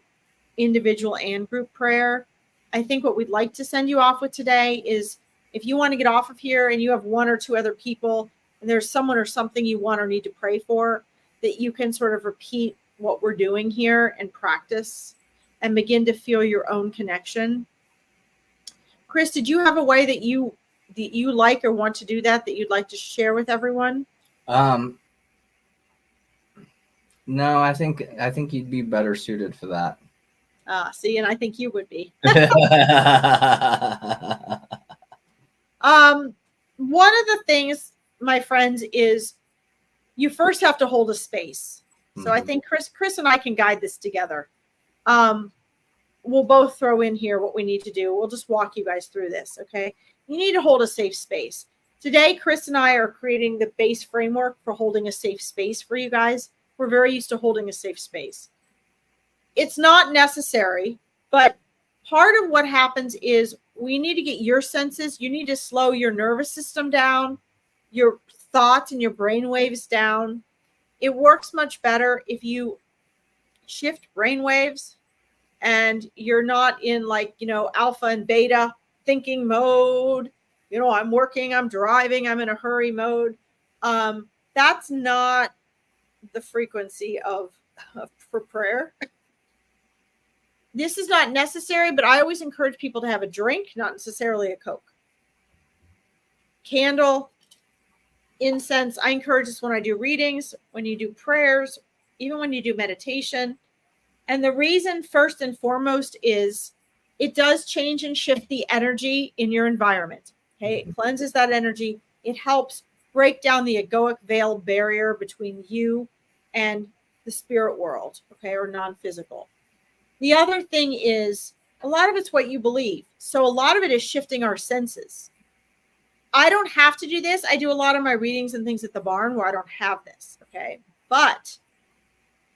individual and group prayer. I think what we'd like to send you off with today is, if you want to get off of here and you have one or two other people and there's someone or something you want or need to pray for, that you can sort of repeat what we're doing here and practice and begin to feel your own connection. Chris, did you have a way that you like or want to do that you'd like to share with everyone? No, I think you'd be better suited for that. See, and I think one of the things, my friends, is you first have to hold a space. So I think Chris and I can guide this together. We'll both throw in here what we need to do. We'll just walk you guys through this, okay? You need to hold a safe space. Today, Chris and I are creating the base framework for holding a safe space for you guys. We're very used to holding a safe space. It's not necessary, but part of what happens is we need to get your senses. You need to slow your nervous system down, your thoughts and your brain waves down. It works much better if you shift brain waves and you're not in alpha and beta thinking mode. I'm working, I'm driving, I'm in a hurry mode. That's not the frequency for prayer. This is not necessary, but I always encourage people to have a drink, not necessarily a Coke. Candle, incense. I encourage this when I do readings, when you do prayers, even when you do meditation. And the reason, first and foremost, is it does change and shift the energy in your environment. Okay, it cleanses that energy. It helps break down the egoic veil barrier between you and the spirit world, okay, or non-physical. The other thing is a lot of it's what you believe. So a lot of it is shifting our senses. I don't have to do this. I do a lot of my readings and things at the barn where I don't have this, okay? But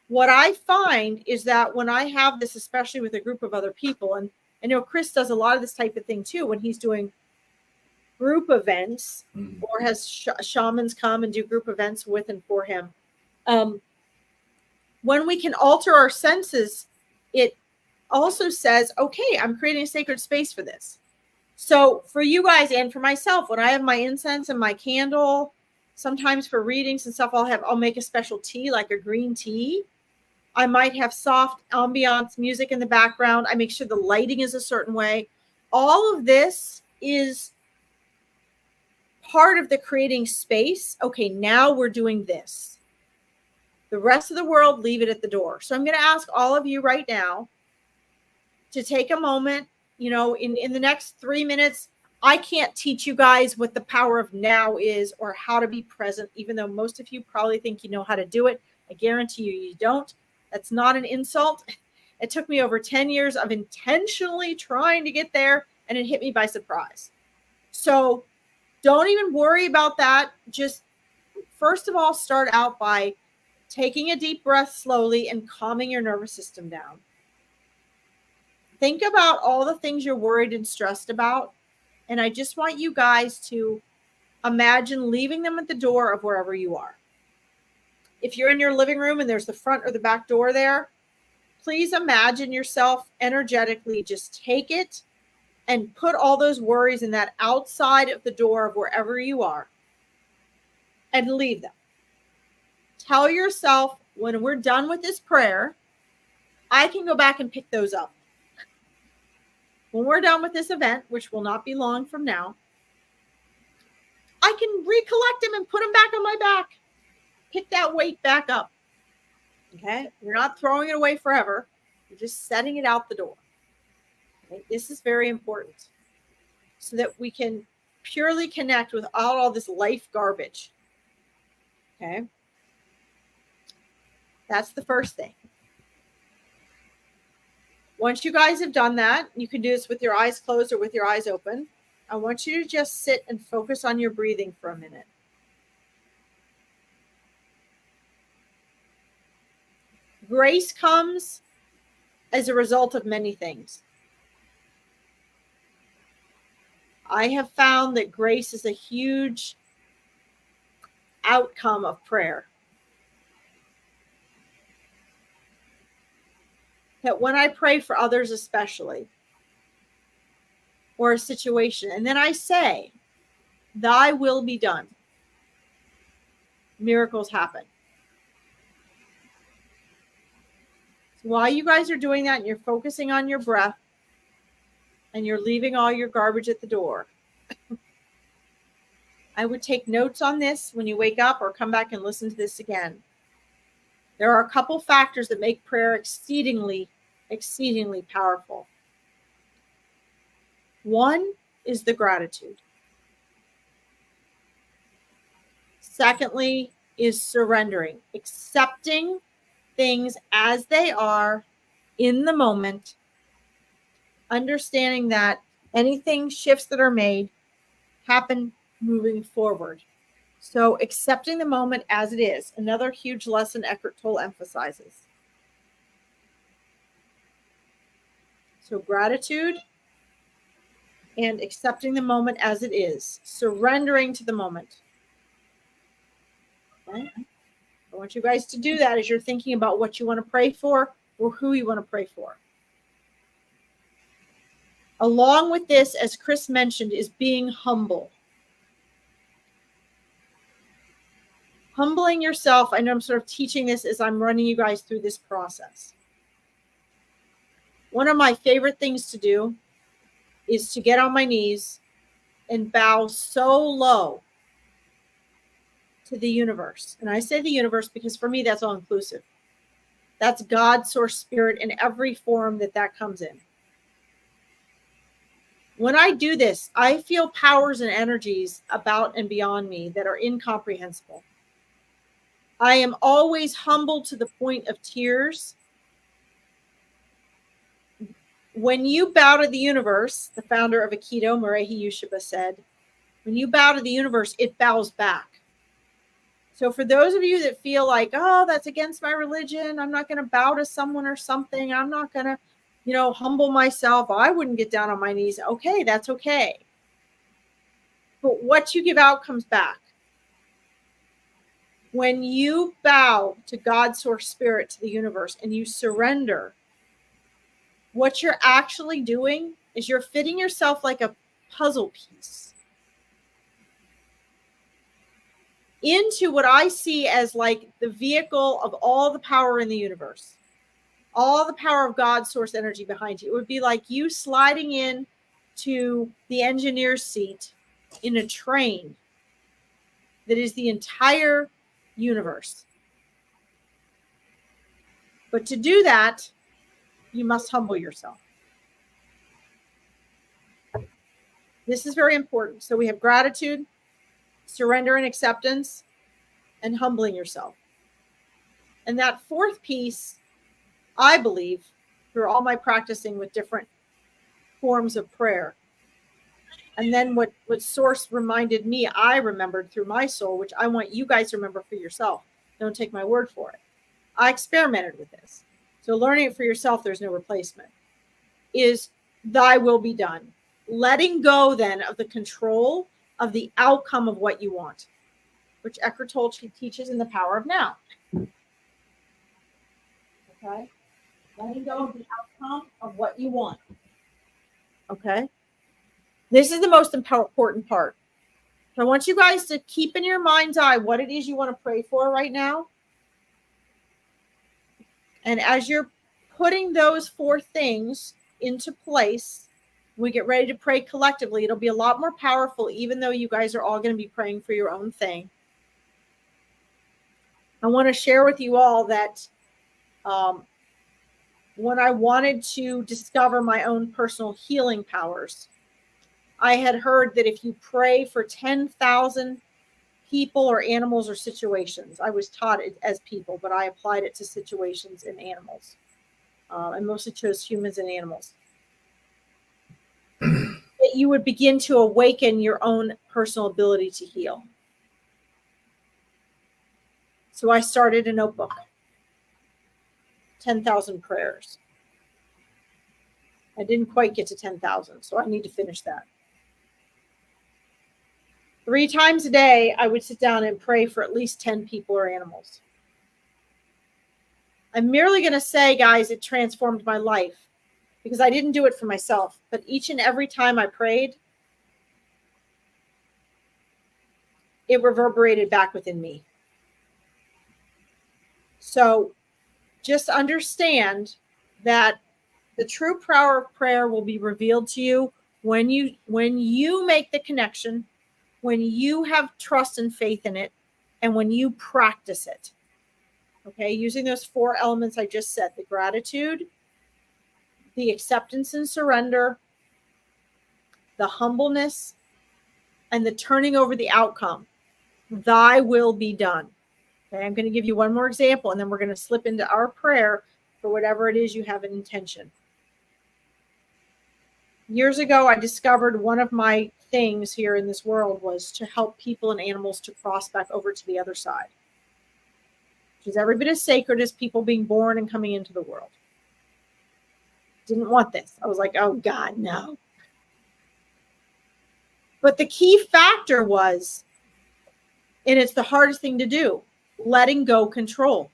what I find is that when I have this, especially with a group of other people, and I know Chris does a lot of this type of thing too, when he's doing group events or has shamans come and do group events with and for him. When we can alter our senses, it also says, okay, I'm creating a sacred space for this. So for you guys and for myself, when I have my incense and my candle, sometimes for readings and stuff, I'll make a special tea, like a green tea. I might have soft ambiance music in the background. I make sure the lighting is a certain way. All of this is part of the creating space. Okay, now we're doing this. The rest of the world, leave it at the door. So I'm going to ask all of you right now to take a moment, in the next 3 minutes. I can't teach you guys what the power of now is or how to be present, even though most of you probably think you know how to do it. I guarantee you don't. That's not an insult. It took me over 10 years of intentionally trying to get there, and it hit me by surprise. So don't even worry about that. Just first of all, start out by taking a deep breath slowly and calming your nervous system down. Think about all the things you're worried and stressed about. And I just want you guys to imagine leaving them at the door of wherever you are. If you're in your living room and there's the front or the back door there, please imagine yourself energetically just take it and put all those worries in that outside of the door of wherever you are and leave them. Tell yourself, when we're done with this prayer, I can go back and pick those up. When we're done with this event, which will not be long from now, I can recollect them and put them back on my back. Pick that weight back up. Okay? You're not throwing it away forever. You're just setting it out the door. Okay? This is very important so that we can purely connect with all this life garbage. Okay? That's the first thing. Once you guys have done that, you can do this with your eyes closed or with your eyes open. I want you to just sit and focus on your breathing for a minute. Grace comes as a result of many things. I have found that grace is a huge outcome of prayer. That when I pray for others especially, or a situation, and then I say, thy will be done, miracles happen. So while you guys are doing that and you're focusing on your breath and you're leaving all your garbage at the door, I would take notes on this when you wake up or come back and listen to this again. There are a couple factors that make prayer exceedingly, exceedingly powerful. One is the gratitude. Secondly is surrendering, accepting things as they are in the moment, understanding that anything shifts that are made happen moving forward. So accepting the moment as it is, another huge lesson Eckhart Tolle emphasizes. So gratitude and accepting the moment as it is, surrendering to the moment. Okay? I want you guys to do that as you're thinking about what you want to pray for or who you want to pray for. Along with this, as Chris mentioned, is being humble. Humbling yourself. I know I'm sort of teaching this as I'm running you guys through this process. One of my favorite things to do is to get on my knees and bow so low to the universe. And I say the universe because for me, that's all inclusive. That's God, source, spirit in every form that comes in. When I do this, I feel powers and energies about and beyond me that are incomprehensible. I am always humbled to the point of tears. When you bow to the universe, the founder of Aikido, Murehi Yushiba, said, when you bow to the universe, it bows back. So for those of you that feel like, oh, that's against my religion, I'm not going to bow to someone or something, I'm not going to, humble myself, I wouldn't get down on my knees. Okay, that's okay. But what you give out comes back. When you bow to God, source, spirit, to the universe, and you surrender, what you're actually doing is you're fitting yourself like a puzzle piece into what I see as like the vehicle of all the power in the universe, all the power of God's source energy behind you. It would be like you sliding in to the engineer's seat in a train that is the entire universe. But to do that, you must humble yourself. This is very important. So we have gratitude, surrender and acceptance, and humbling yourself. And that fourth piece, I believe, through all my practicing with different forms of prayer, and then what Source reminded me, I remembered through my soul, which I want you guys to remember for yourself. Don't take my word for it. I experimented with this. So learning it for yourself, there's no replacement, is thy will be done. Letting go then of the control of the outcome of what you want, which Eckhart Tolle teaches in The Power of Now. Okay? Letting go of the outcome of what you want. Okay? This is the most important part. So I want you guys to keep in your mind's eye what it is you want to pray for right now. And as you're putting those four things into place, we get ready to pray collectively. It'll be a lot more powerful, even though you guys are all going to be praying for your own thing. I want to share with you all that when I wanted to discover my own personal healing powers, I had heard that if you pray for 10,000 people or animals or situations, I was taught it as people, but I applied it to situations and animals. I mostly chose humans and animals. That you would begin to awaken your own personal ability to heal. So I started a notebook, 10,000 prayers. I didn't quite get to 10,000, so I need to finish that. 3 times a day, I would sit down and pray for at least 10 people or animals. I'm merely going to say, guys, it transformed my life because I didn't do it for myself. But each and every time I prayed, it reverberated back within me. So just understand that the true power of prayer will be revealed to you when you make the connection, when you have trust and faith in it, and when you practice it. Okay, using those 4 elements I just said, the gratitude, the acceptance and surrender, the humbleness, and the turning over the outcome. Thy will be done. Okay, I'm going to give you one more example, and then we're going to slip into our prayer for whatever it is you have an intention. Years ago, I discovered one of my things here in this world was to help people and animals to cross back over to the other side, which is every bit as sacred as people being born and coming into the world. Didn't want this. I was like, oh God, no. But the key factor was, and it's the hardest thing to do, letting go control.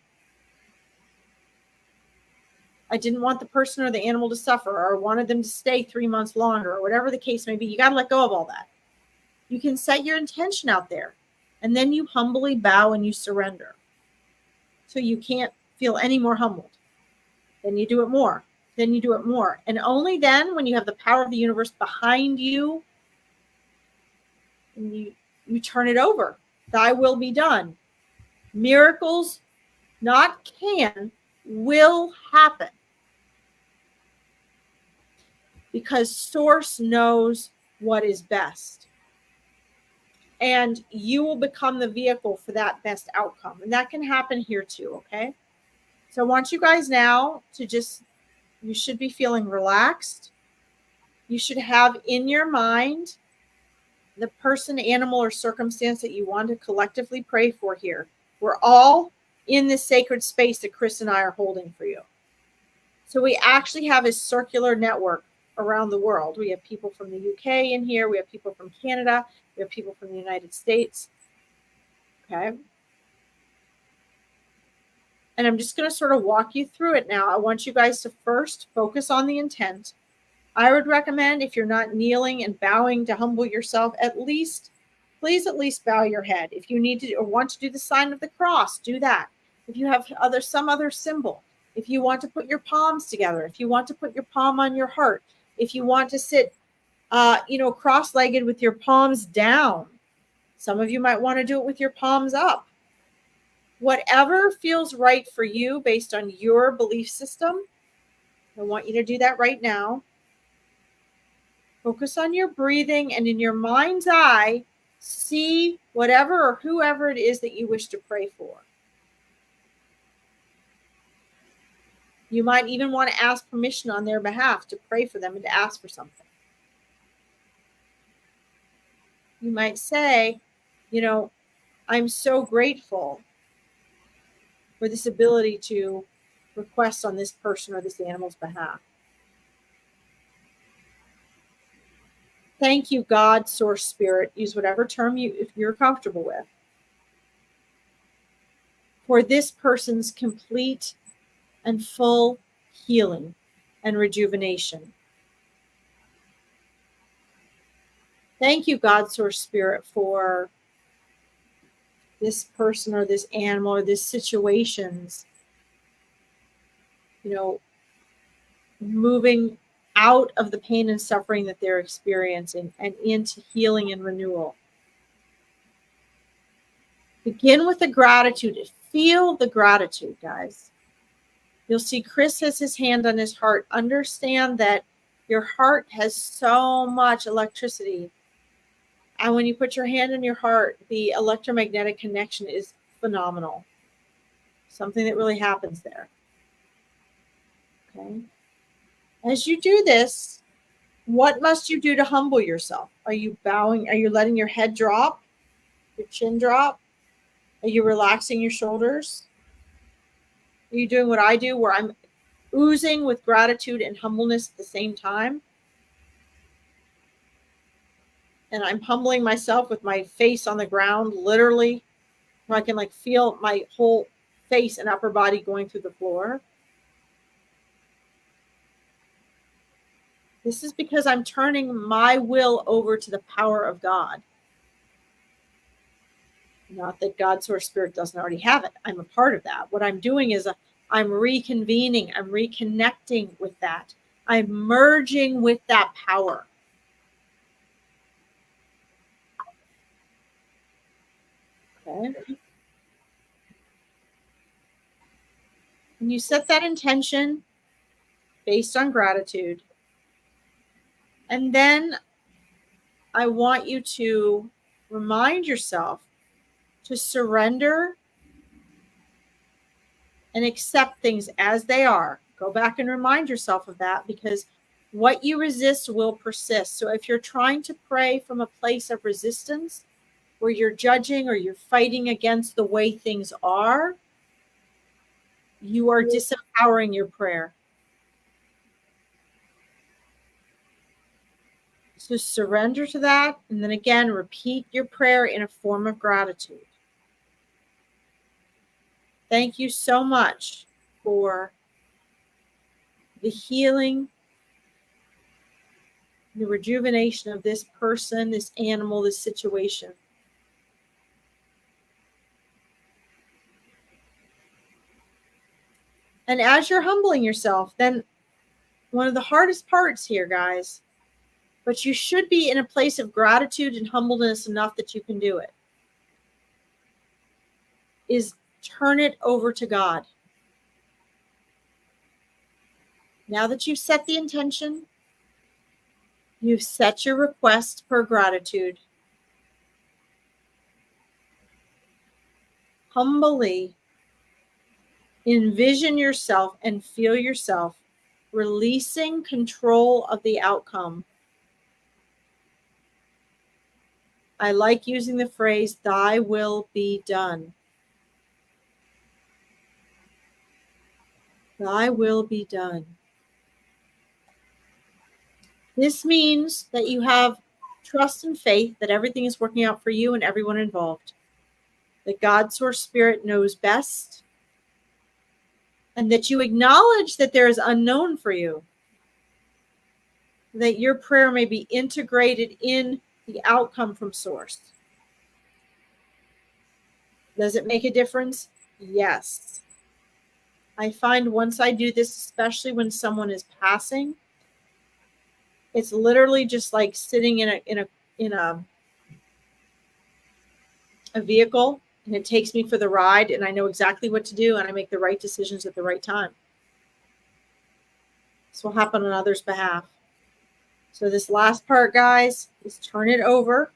I didn't want the person or the animal to suffer, or wanted them to stay 3 months longer, or whatever the case may be. You got to let go of all that. You can set your intention out there, and then you humbly bow and you surrender. So you can't feel any more humbled. Then you do it more. Then you do it more. And only then, when you have the power of the universe behind you, and you turn it over. Thy will be done. Miracles, not can, will happen. Because Source knows what is best. And you will become the vehicle for that best outcome. And that can happen here too, okay? So I want you guys now to just, you should be feeling relaxed. You should have in your mind the person, animal, or circumstance that you want to collectively pray for here. We're all in this sacred space that Chris and I are holding for you. So we actually have a circular network around the world. We have people from the UK in here. We have people from Canada. We have people from the United States. Okay. And I'm just going to sort of walk you through it now. I want you guys to first focus on the intent. I would recommend, if you're not kneeling and bowing to humble yourself, please at least bow your head. If you need to or want to do the sign of the cross, do that. If you have some other symbol, if you want to put your palms together, if you want to put your palm on your heart, if you want to sit, cross-legged with your palms down. Some of you might want to do it with your palms up. Whatever feels right for you based on your belief system, I want you to do that right now. Focus on your breathing, and in your mind's eye, see whatever or whoever it is that you wish to pray for. You might even want to ask permission on their behalf to pray for them and to ask for something. You might say, I'm so grateful for this ability to request on this person or this animal's behalf. Thank you, God, Source, Spirit. Use whatever term if you're comfortable with. For this person's complete and full healing and rejuvenation. Thank you, God, Source, Spirit, for this person or this animal or this situations, moving out of the pain and suffering that they're experiencing and into healing and renewal. Begin with the gratitude. Feel the gratitude, guys. You'll see Chris has his hand on his heart. Understand that your heart has so much electricity. And when you put your hand on your heart, the electromagnetic connection is phenomenal. Something that really happens there. Okay. As you do this, what must you do to humble yourself? Are you bowing? Are you letting your head drop? Your chin drop? Are you relaxing your shoulders? Are you doing what I do, where I'm oozing with gratitude and humbleness at the same time? And I'm humbling myself with my face on the ground, literally, where I can feel my whole face and upper body going through the floor. This is because I'm turning my will over to the power of God. Not that God, Source, Spirit doesn't already have it. I'm a part of that. What I'm doing is I'm reconvening. I'm reconnecting with that. I'm merging with that power. Okay. And you set that intention based on gratitude. And then I want you to remind yourself to surrender and accept things as they are. Go back and remind yourself of that, because what you resist will persist. So if you're trying to pray from a place of resistance, where you're judging or you're fighting against the way things are, you are disempowering your prayer. So surrender to that, and then again, repeat your prayer in a form of gratitude. Thank you so much for the healing, the rejuvenation of this person, this animal, this situation. And as you're humbling yourself, then one of the hardest parts here, guys, but you should be in a place of gratitude and humbleness enough that you can do it, is turn it over to God. Now that you've set the intention, you've set your request for gratitude, humbly envision yourself and feel yourself releasing control of the outcome. I like using the phrase, "Thy will be done." Thy will be done. This means that you have trust and faith that everything is working out for you and everyone involved. That God, Source, Spirit knows best. And that you acknowledge that there is unknown for you. That your prayer may be integrated in the outcome from Source. Does it make a difference? Yes. I find once I do this, especially when someone is passing, it's literally just like sitting in a vehicle, and it takes me for the ride, and I know exactly what to do, and I make the right decisions at the right time. This will happen on others' behalf. So this last part, guys, is turn it over.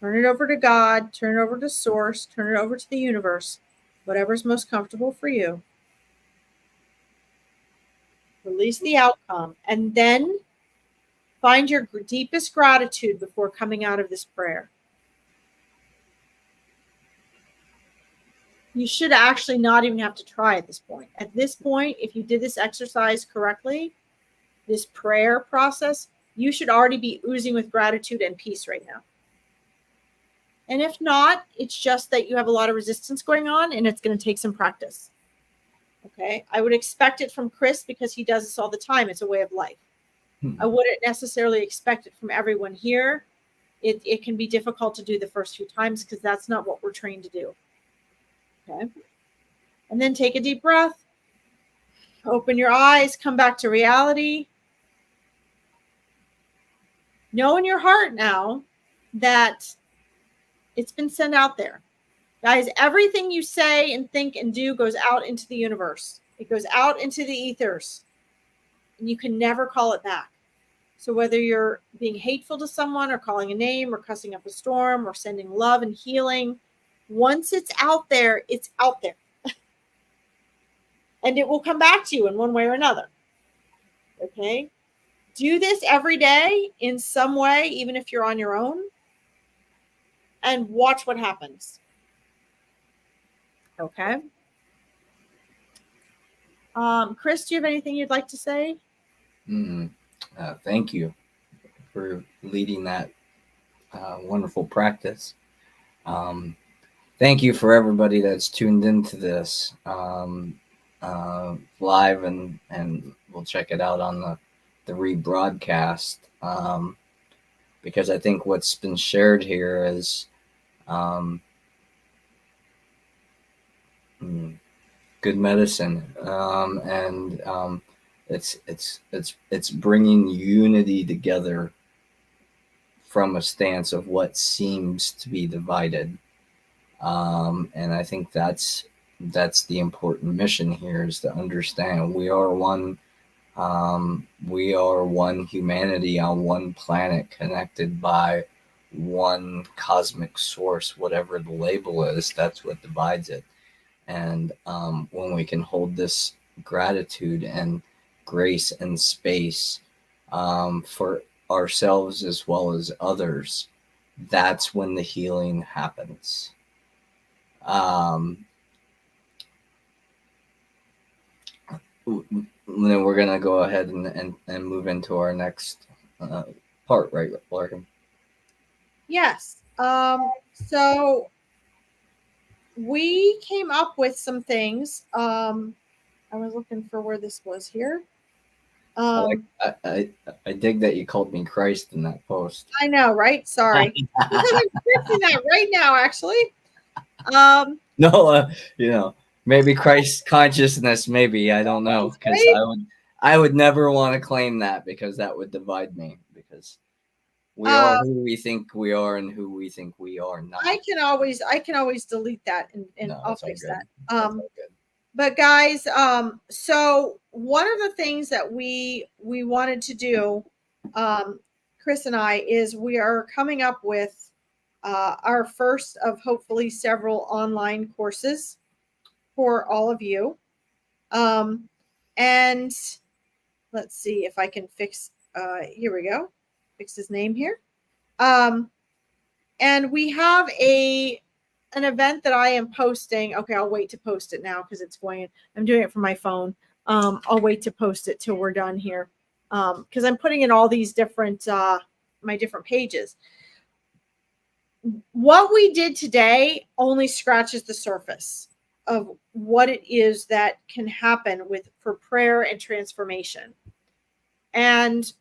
Turn it over to God, turn it over to Source, turn it over to the universe, whatever's most comfortable for you. Release the outcome, and then find your deepest gratitude before coming out of this prayer. You should actually not even have to try at this point. At this point, if you did this exercise correctly, this prayer process, you should already be oozing with gratitude and peace right now. And if not, it's just that you have a lot of resistance going on, and it's going to take some practice. Okay. I would expect it from Chris because he does this all the time. It's a way of life. I wouldn't necessarily expect it from everyone here. It can be difficult to do the first few times because that's not what we're trained to do. Okay. And then take a deep breath. Open your eyes. Come back to reality. Know in your heart now that it's been sent out there. Guys, everything you say and think and do goes out into the universe. It goes out into the ethers. And you can never call it back. So whether you're being hateful to someone or calling a name or cussing up a storm or sending love and healing, once it's out there, it's out there. And it will come back to you in one way or another. Okay? Do this every day in some way, even if you're on your own, and watch what happens. Okay? Chris, do you have anything you'd like to say? Thank you for leading that wonderful practice. Thank you for everybody that's tuned into this live, and we'll check it out on the rebroadcast, because I think what's been shared here is good medicine, and it's bringing unity together from a stance of what seems to be divided, and I think that's the important mission here, is to understand we are one. We are one humanity on one planet, connected by one cosmic source, whatever the label is. That's what divides it. And when we can hold this gratitude and grace and space for ourselves as well as others, that's when the healing happens. Then we're going to go ahead and move into our next part, right, Larkin? Yes. So we came up with some things. I was looking for where this was here. I dig that you called me Christ in that post. I know, right? Sorry. Because I'm fixing that right now, actually. No, maybe Christ consciousness, maybe, I don't know, because I would never want to claim that, because that would divide me, because we are who we think we are and who we think we are not. I can always delete that and No, I'll fix that. That's all good. But guys, so one of the things that we wanted to do, Chris and I, is we are coming up with our first of hopefully several online courses for all of you. And let's see if I can fix, here we go, fix his name here. And we have an event that I am posting. Okay, I'll wait to post it now because I'm doing it from my phone. I'll wait to post it till we're done here. Because I'm putting in all these different, my different pages. What we did today only scratches the surface of what it is that can happen for prayer and transformation. And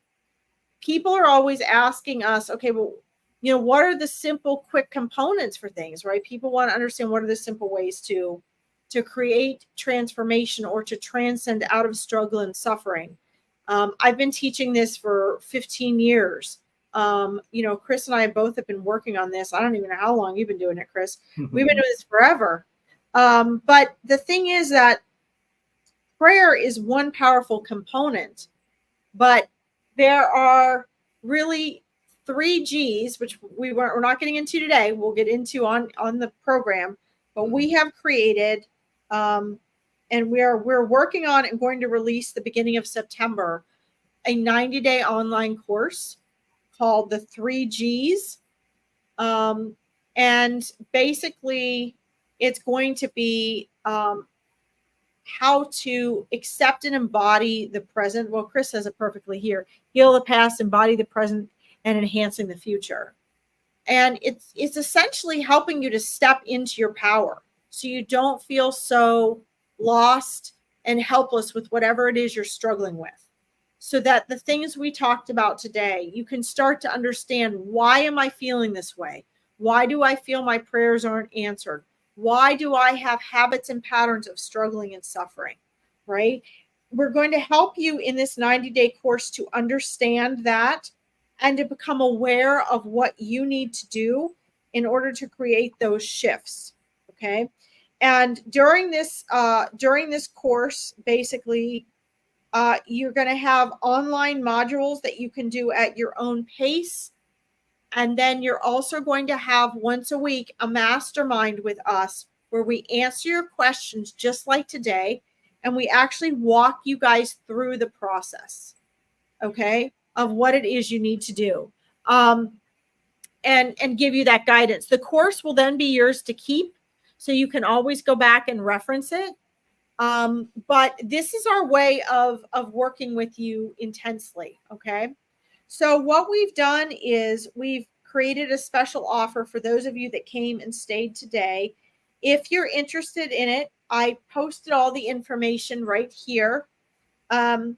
people are always asking us, okay, well, what are the simple, quick components for things, right? People want to understand what are the simple ways to create transformation or to transcend out of struggle and suffering. I've been teaching this for 15 years. Chris and I both have been working on this. I don't even know how long you've been doing it, Chris. We've been doing this forever. But the thing is that prayer is one powerful component, but there are really 3 G's, which we're not getting into today. We'll get into on the program, but we have created, and we're working on and going to release the beginning of September, a 90-day online course called the 3 G's. And basically it's going to be how to accept and embody the present. Well, Chris says it perfectly here. Heal the past, embody the present, and enhancing the future. And it's essentially helping you to step into your power so you don't feel so lost and helpless with whatever it is you're struggling with. So that the things we talked about today, you can start to understand, why am I feeling this way? Why do I feel my prayers aren't answered? Why do I have habits and patterns of struggling and suffering, right? We're going to help you in this 90-day course to understand that and to become aware of what you need to do in order to create those shifts, okay? And during this course, basically, you're going to have online modules that you can do at your own pace. And then you're also going to have once a week a mastermind with us where we answer your questions just like today. And we actually walk you guys through the process, okay, of what it is you need to do, and give you that guidance. The course will then be yours to keep, so you can always go back and reference it. But this is our way of working with you intensely, okay? So what we've done is we've created a special offer for those of you that came and stayed today. If you're interested in it, I posted all the information right here. And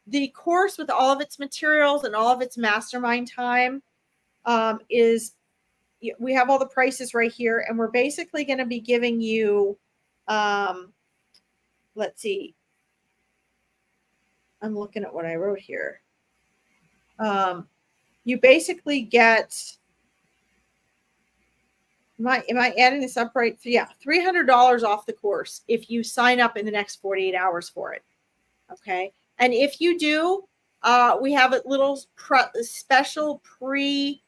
the course with all of its materials and all of its mastermind time we have all the prices right here. And we're basically going to be giving you, let's see. I'm looking at what I wrote here. You basically get, am I adding this up right? Yeah, $300 off the course if you sign up in the next 48 hours for it. Okay. And if you do, We have a little special pre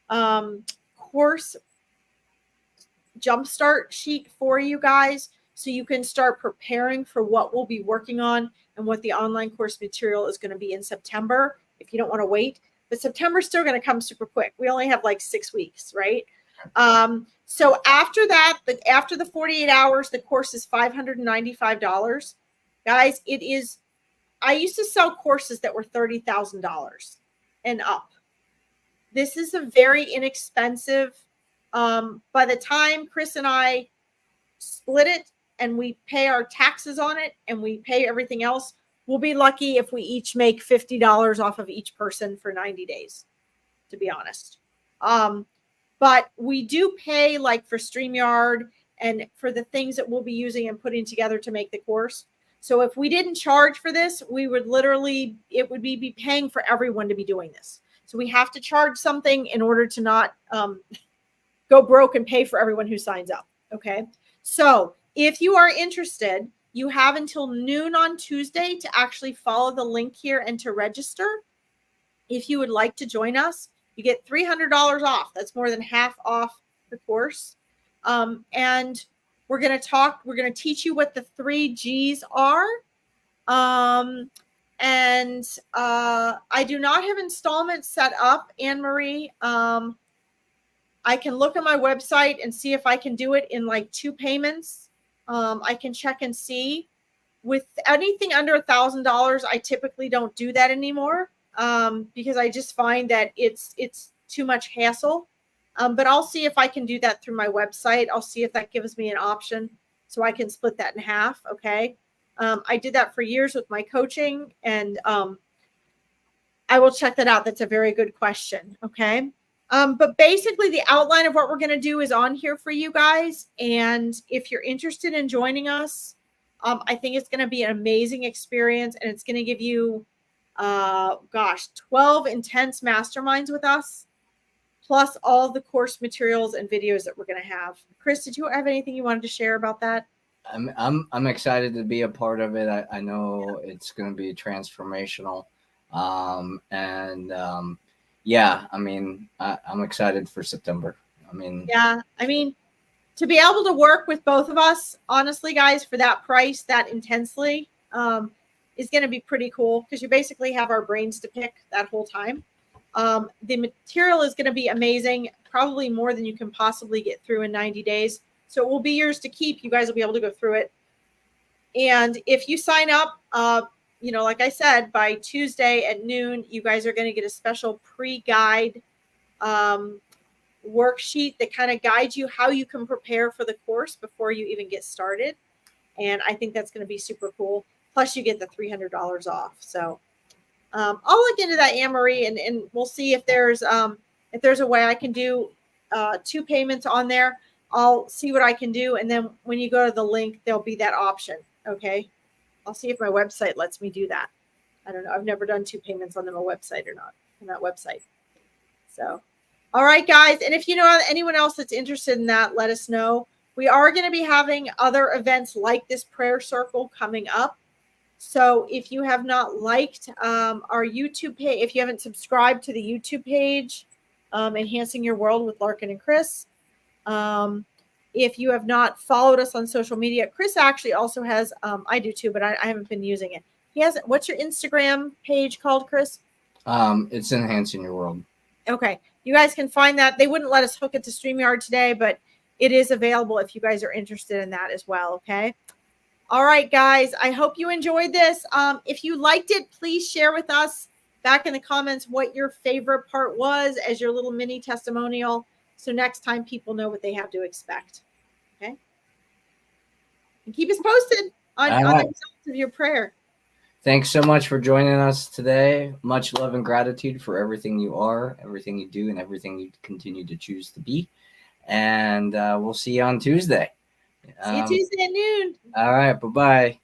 course jumpstart sheet for you guys, so you can start preparing for what we'll be working on and what the online course material is going to be in September, if you don't want to wait. But September's still going to come super quick. We only have like 6 weeks, right? So after that, after the 48 hours, the course is $595. Guys, it is, I used to sell courses that were $30,000 and up. This is a very inexpensive, by the time Chris and I split it and we pay our taxes on it and we pay everything else, we'll be lucky if we each make $50 off of each person for 90 days, to be honest. But we do pay like for Steamyard and for the things that we'll be using and putting together to make the course. So if we didn't charge for this, we would literally, it would be paying for everyone to be doing this. So we have to charge something in order to not go broke and pay for everyone who signs up. Okay. So if you are interested, you have until noon on Tuesday to actually follow the link here and to register. If you would like to join us, you get $300 off. That's more than half off the course. And we're going to teach you what the 3 G's are. I do not have installments set up, Anne-Marie. I can look at my website and see if I can do it in like 2 payments. I can check and see. With anything under $1,000, I typically don't do that anymore, because I just find that it's too much hassle. But I'll see if I can do that through my website. I'll see if that gives me an option so I can split that in half. Okay. I did that for years with my coaching, and I will check that out. That's a very good question. Okay. But basically the outline of what we're going to do is on here for you guys. And if you're interested in joining us, I think it's going to be an amazing experience, and it's going to give you, 12 intense masterminds with us, plus all the course materials and videos that we're going to have. Chris, did you have anything you wanted to share about that? I'm excited to be a part of it. I know it's going to be transformational. Yeah, I mean, I'm excited for September. To be able to work with both of us, honestly, guys, for that price, that intensely, is going to be pretty cool, because you basically have our brains to pick that whole time. The material is going to be amazing, probably more than you can possibly get through in 90 days. So it will be yours to keep. You guys will be able to go through it. And if you sign up, like I said, by Tuesday at noon, you guys are going to get a special pre-guide worksheet that kind of guides you how you can prepare for the course before you even get started. And I think that's going to be super cool. Plus you get the $300 off. So I'll look into that, Anne-Marie, and we'll see if there's a way I can do 2 payments on there. I'll see what I can do. And then when you go to the link, there'll be that option. Okay. I'll see if my website lets me do that. I don't know. I've never done 2 payments on my website or not, on that website. So, all right, guys. And if you know anyone else that's interested in that, let us know. We are going to be having other events like this prayer circle coming up. So if you have not liked our YouTube page, if you haven't subscribed to the YouTube page, Enhancing Your World with Larkin and Chris, if you have not followed us on social media, Chris actually also has, I do too, but I haven't been using it. He has, what's your Instagram page called, Chris? It's Enhancing Your World. Okay. You guys can find that. They wouldn't let us hook it to Steamyard today, but it is available if you guys are interested in that as well. Okay. All right, guys. I hope you enjoyed this. If you liked it, please share with us back in the comments what your favorite part was as your little mini testimonial. So next time people know what they have to expect. Okay. And keep us posted on the results of your prayer. Thanks so much for joining us today. Much love and gratitude for everything you are, everything you do, and everything you continue to choose to be. And we'll see you on Tuesday. See you Tuesday at noon. All right. Bye-bye.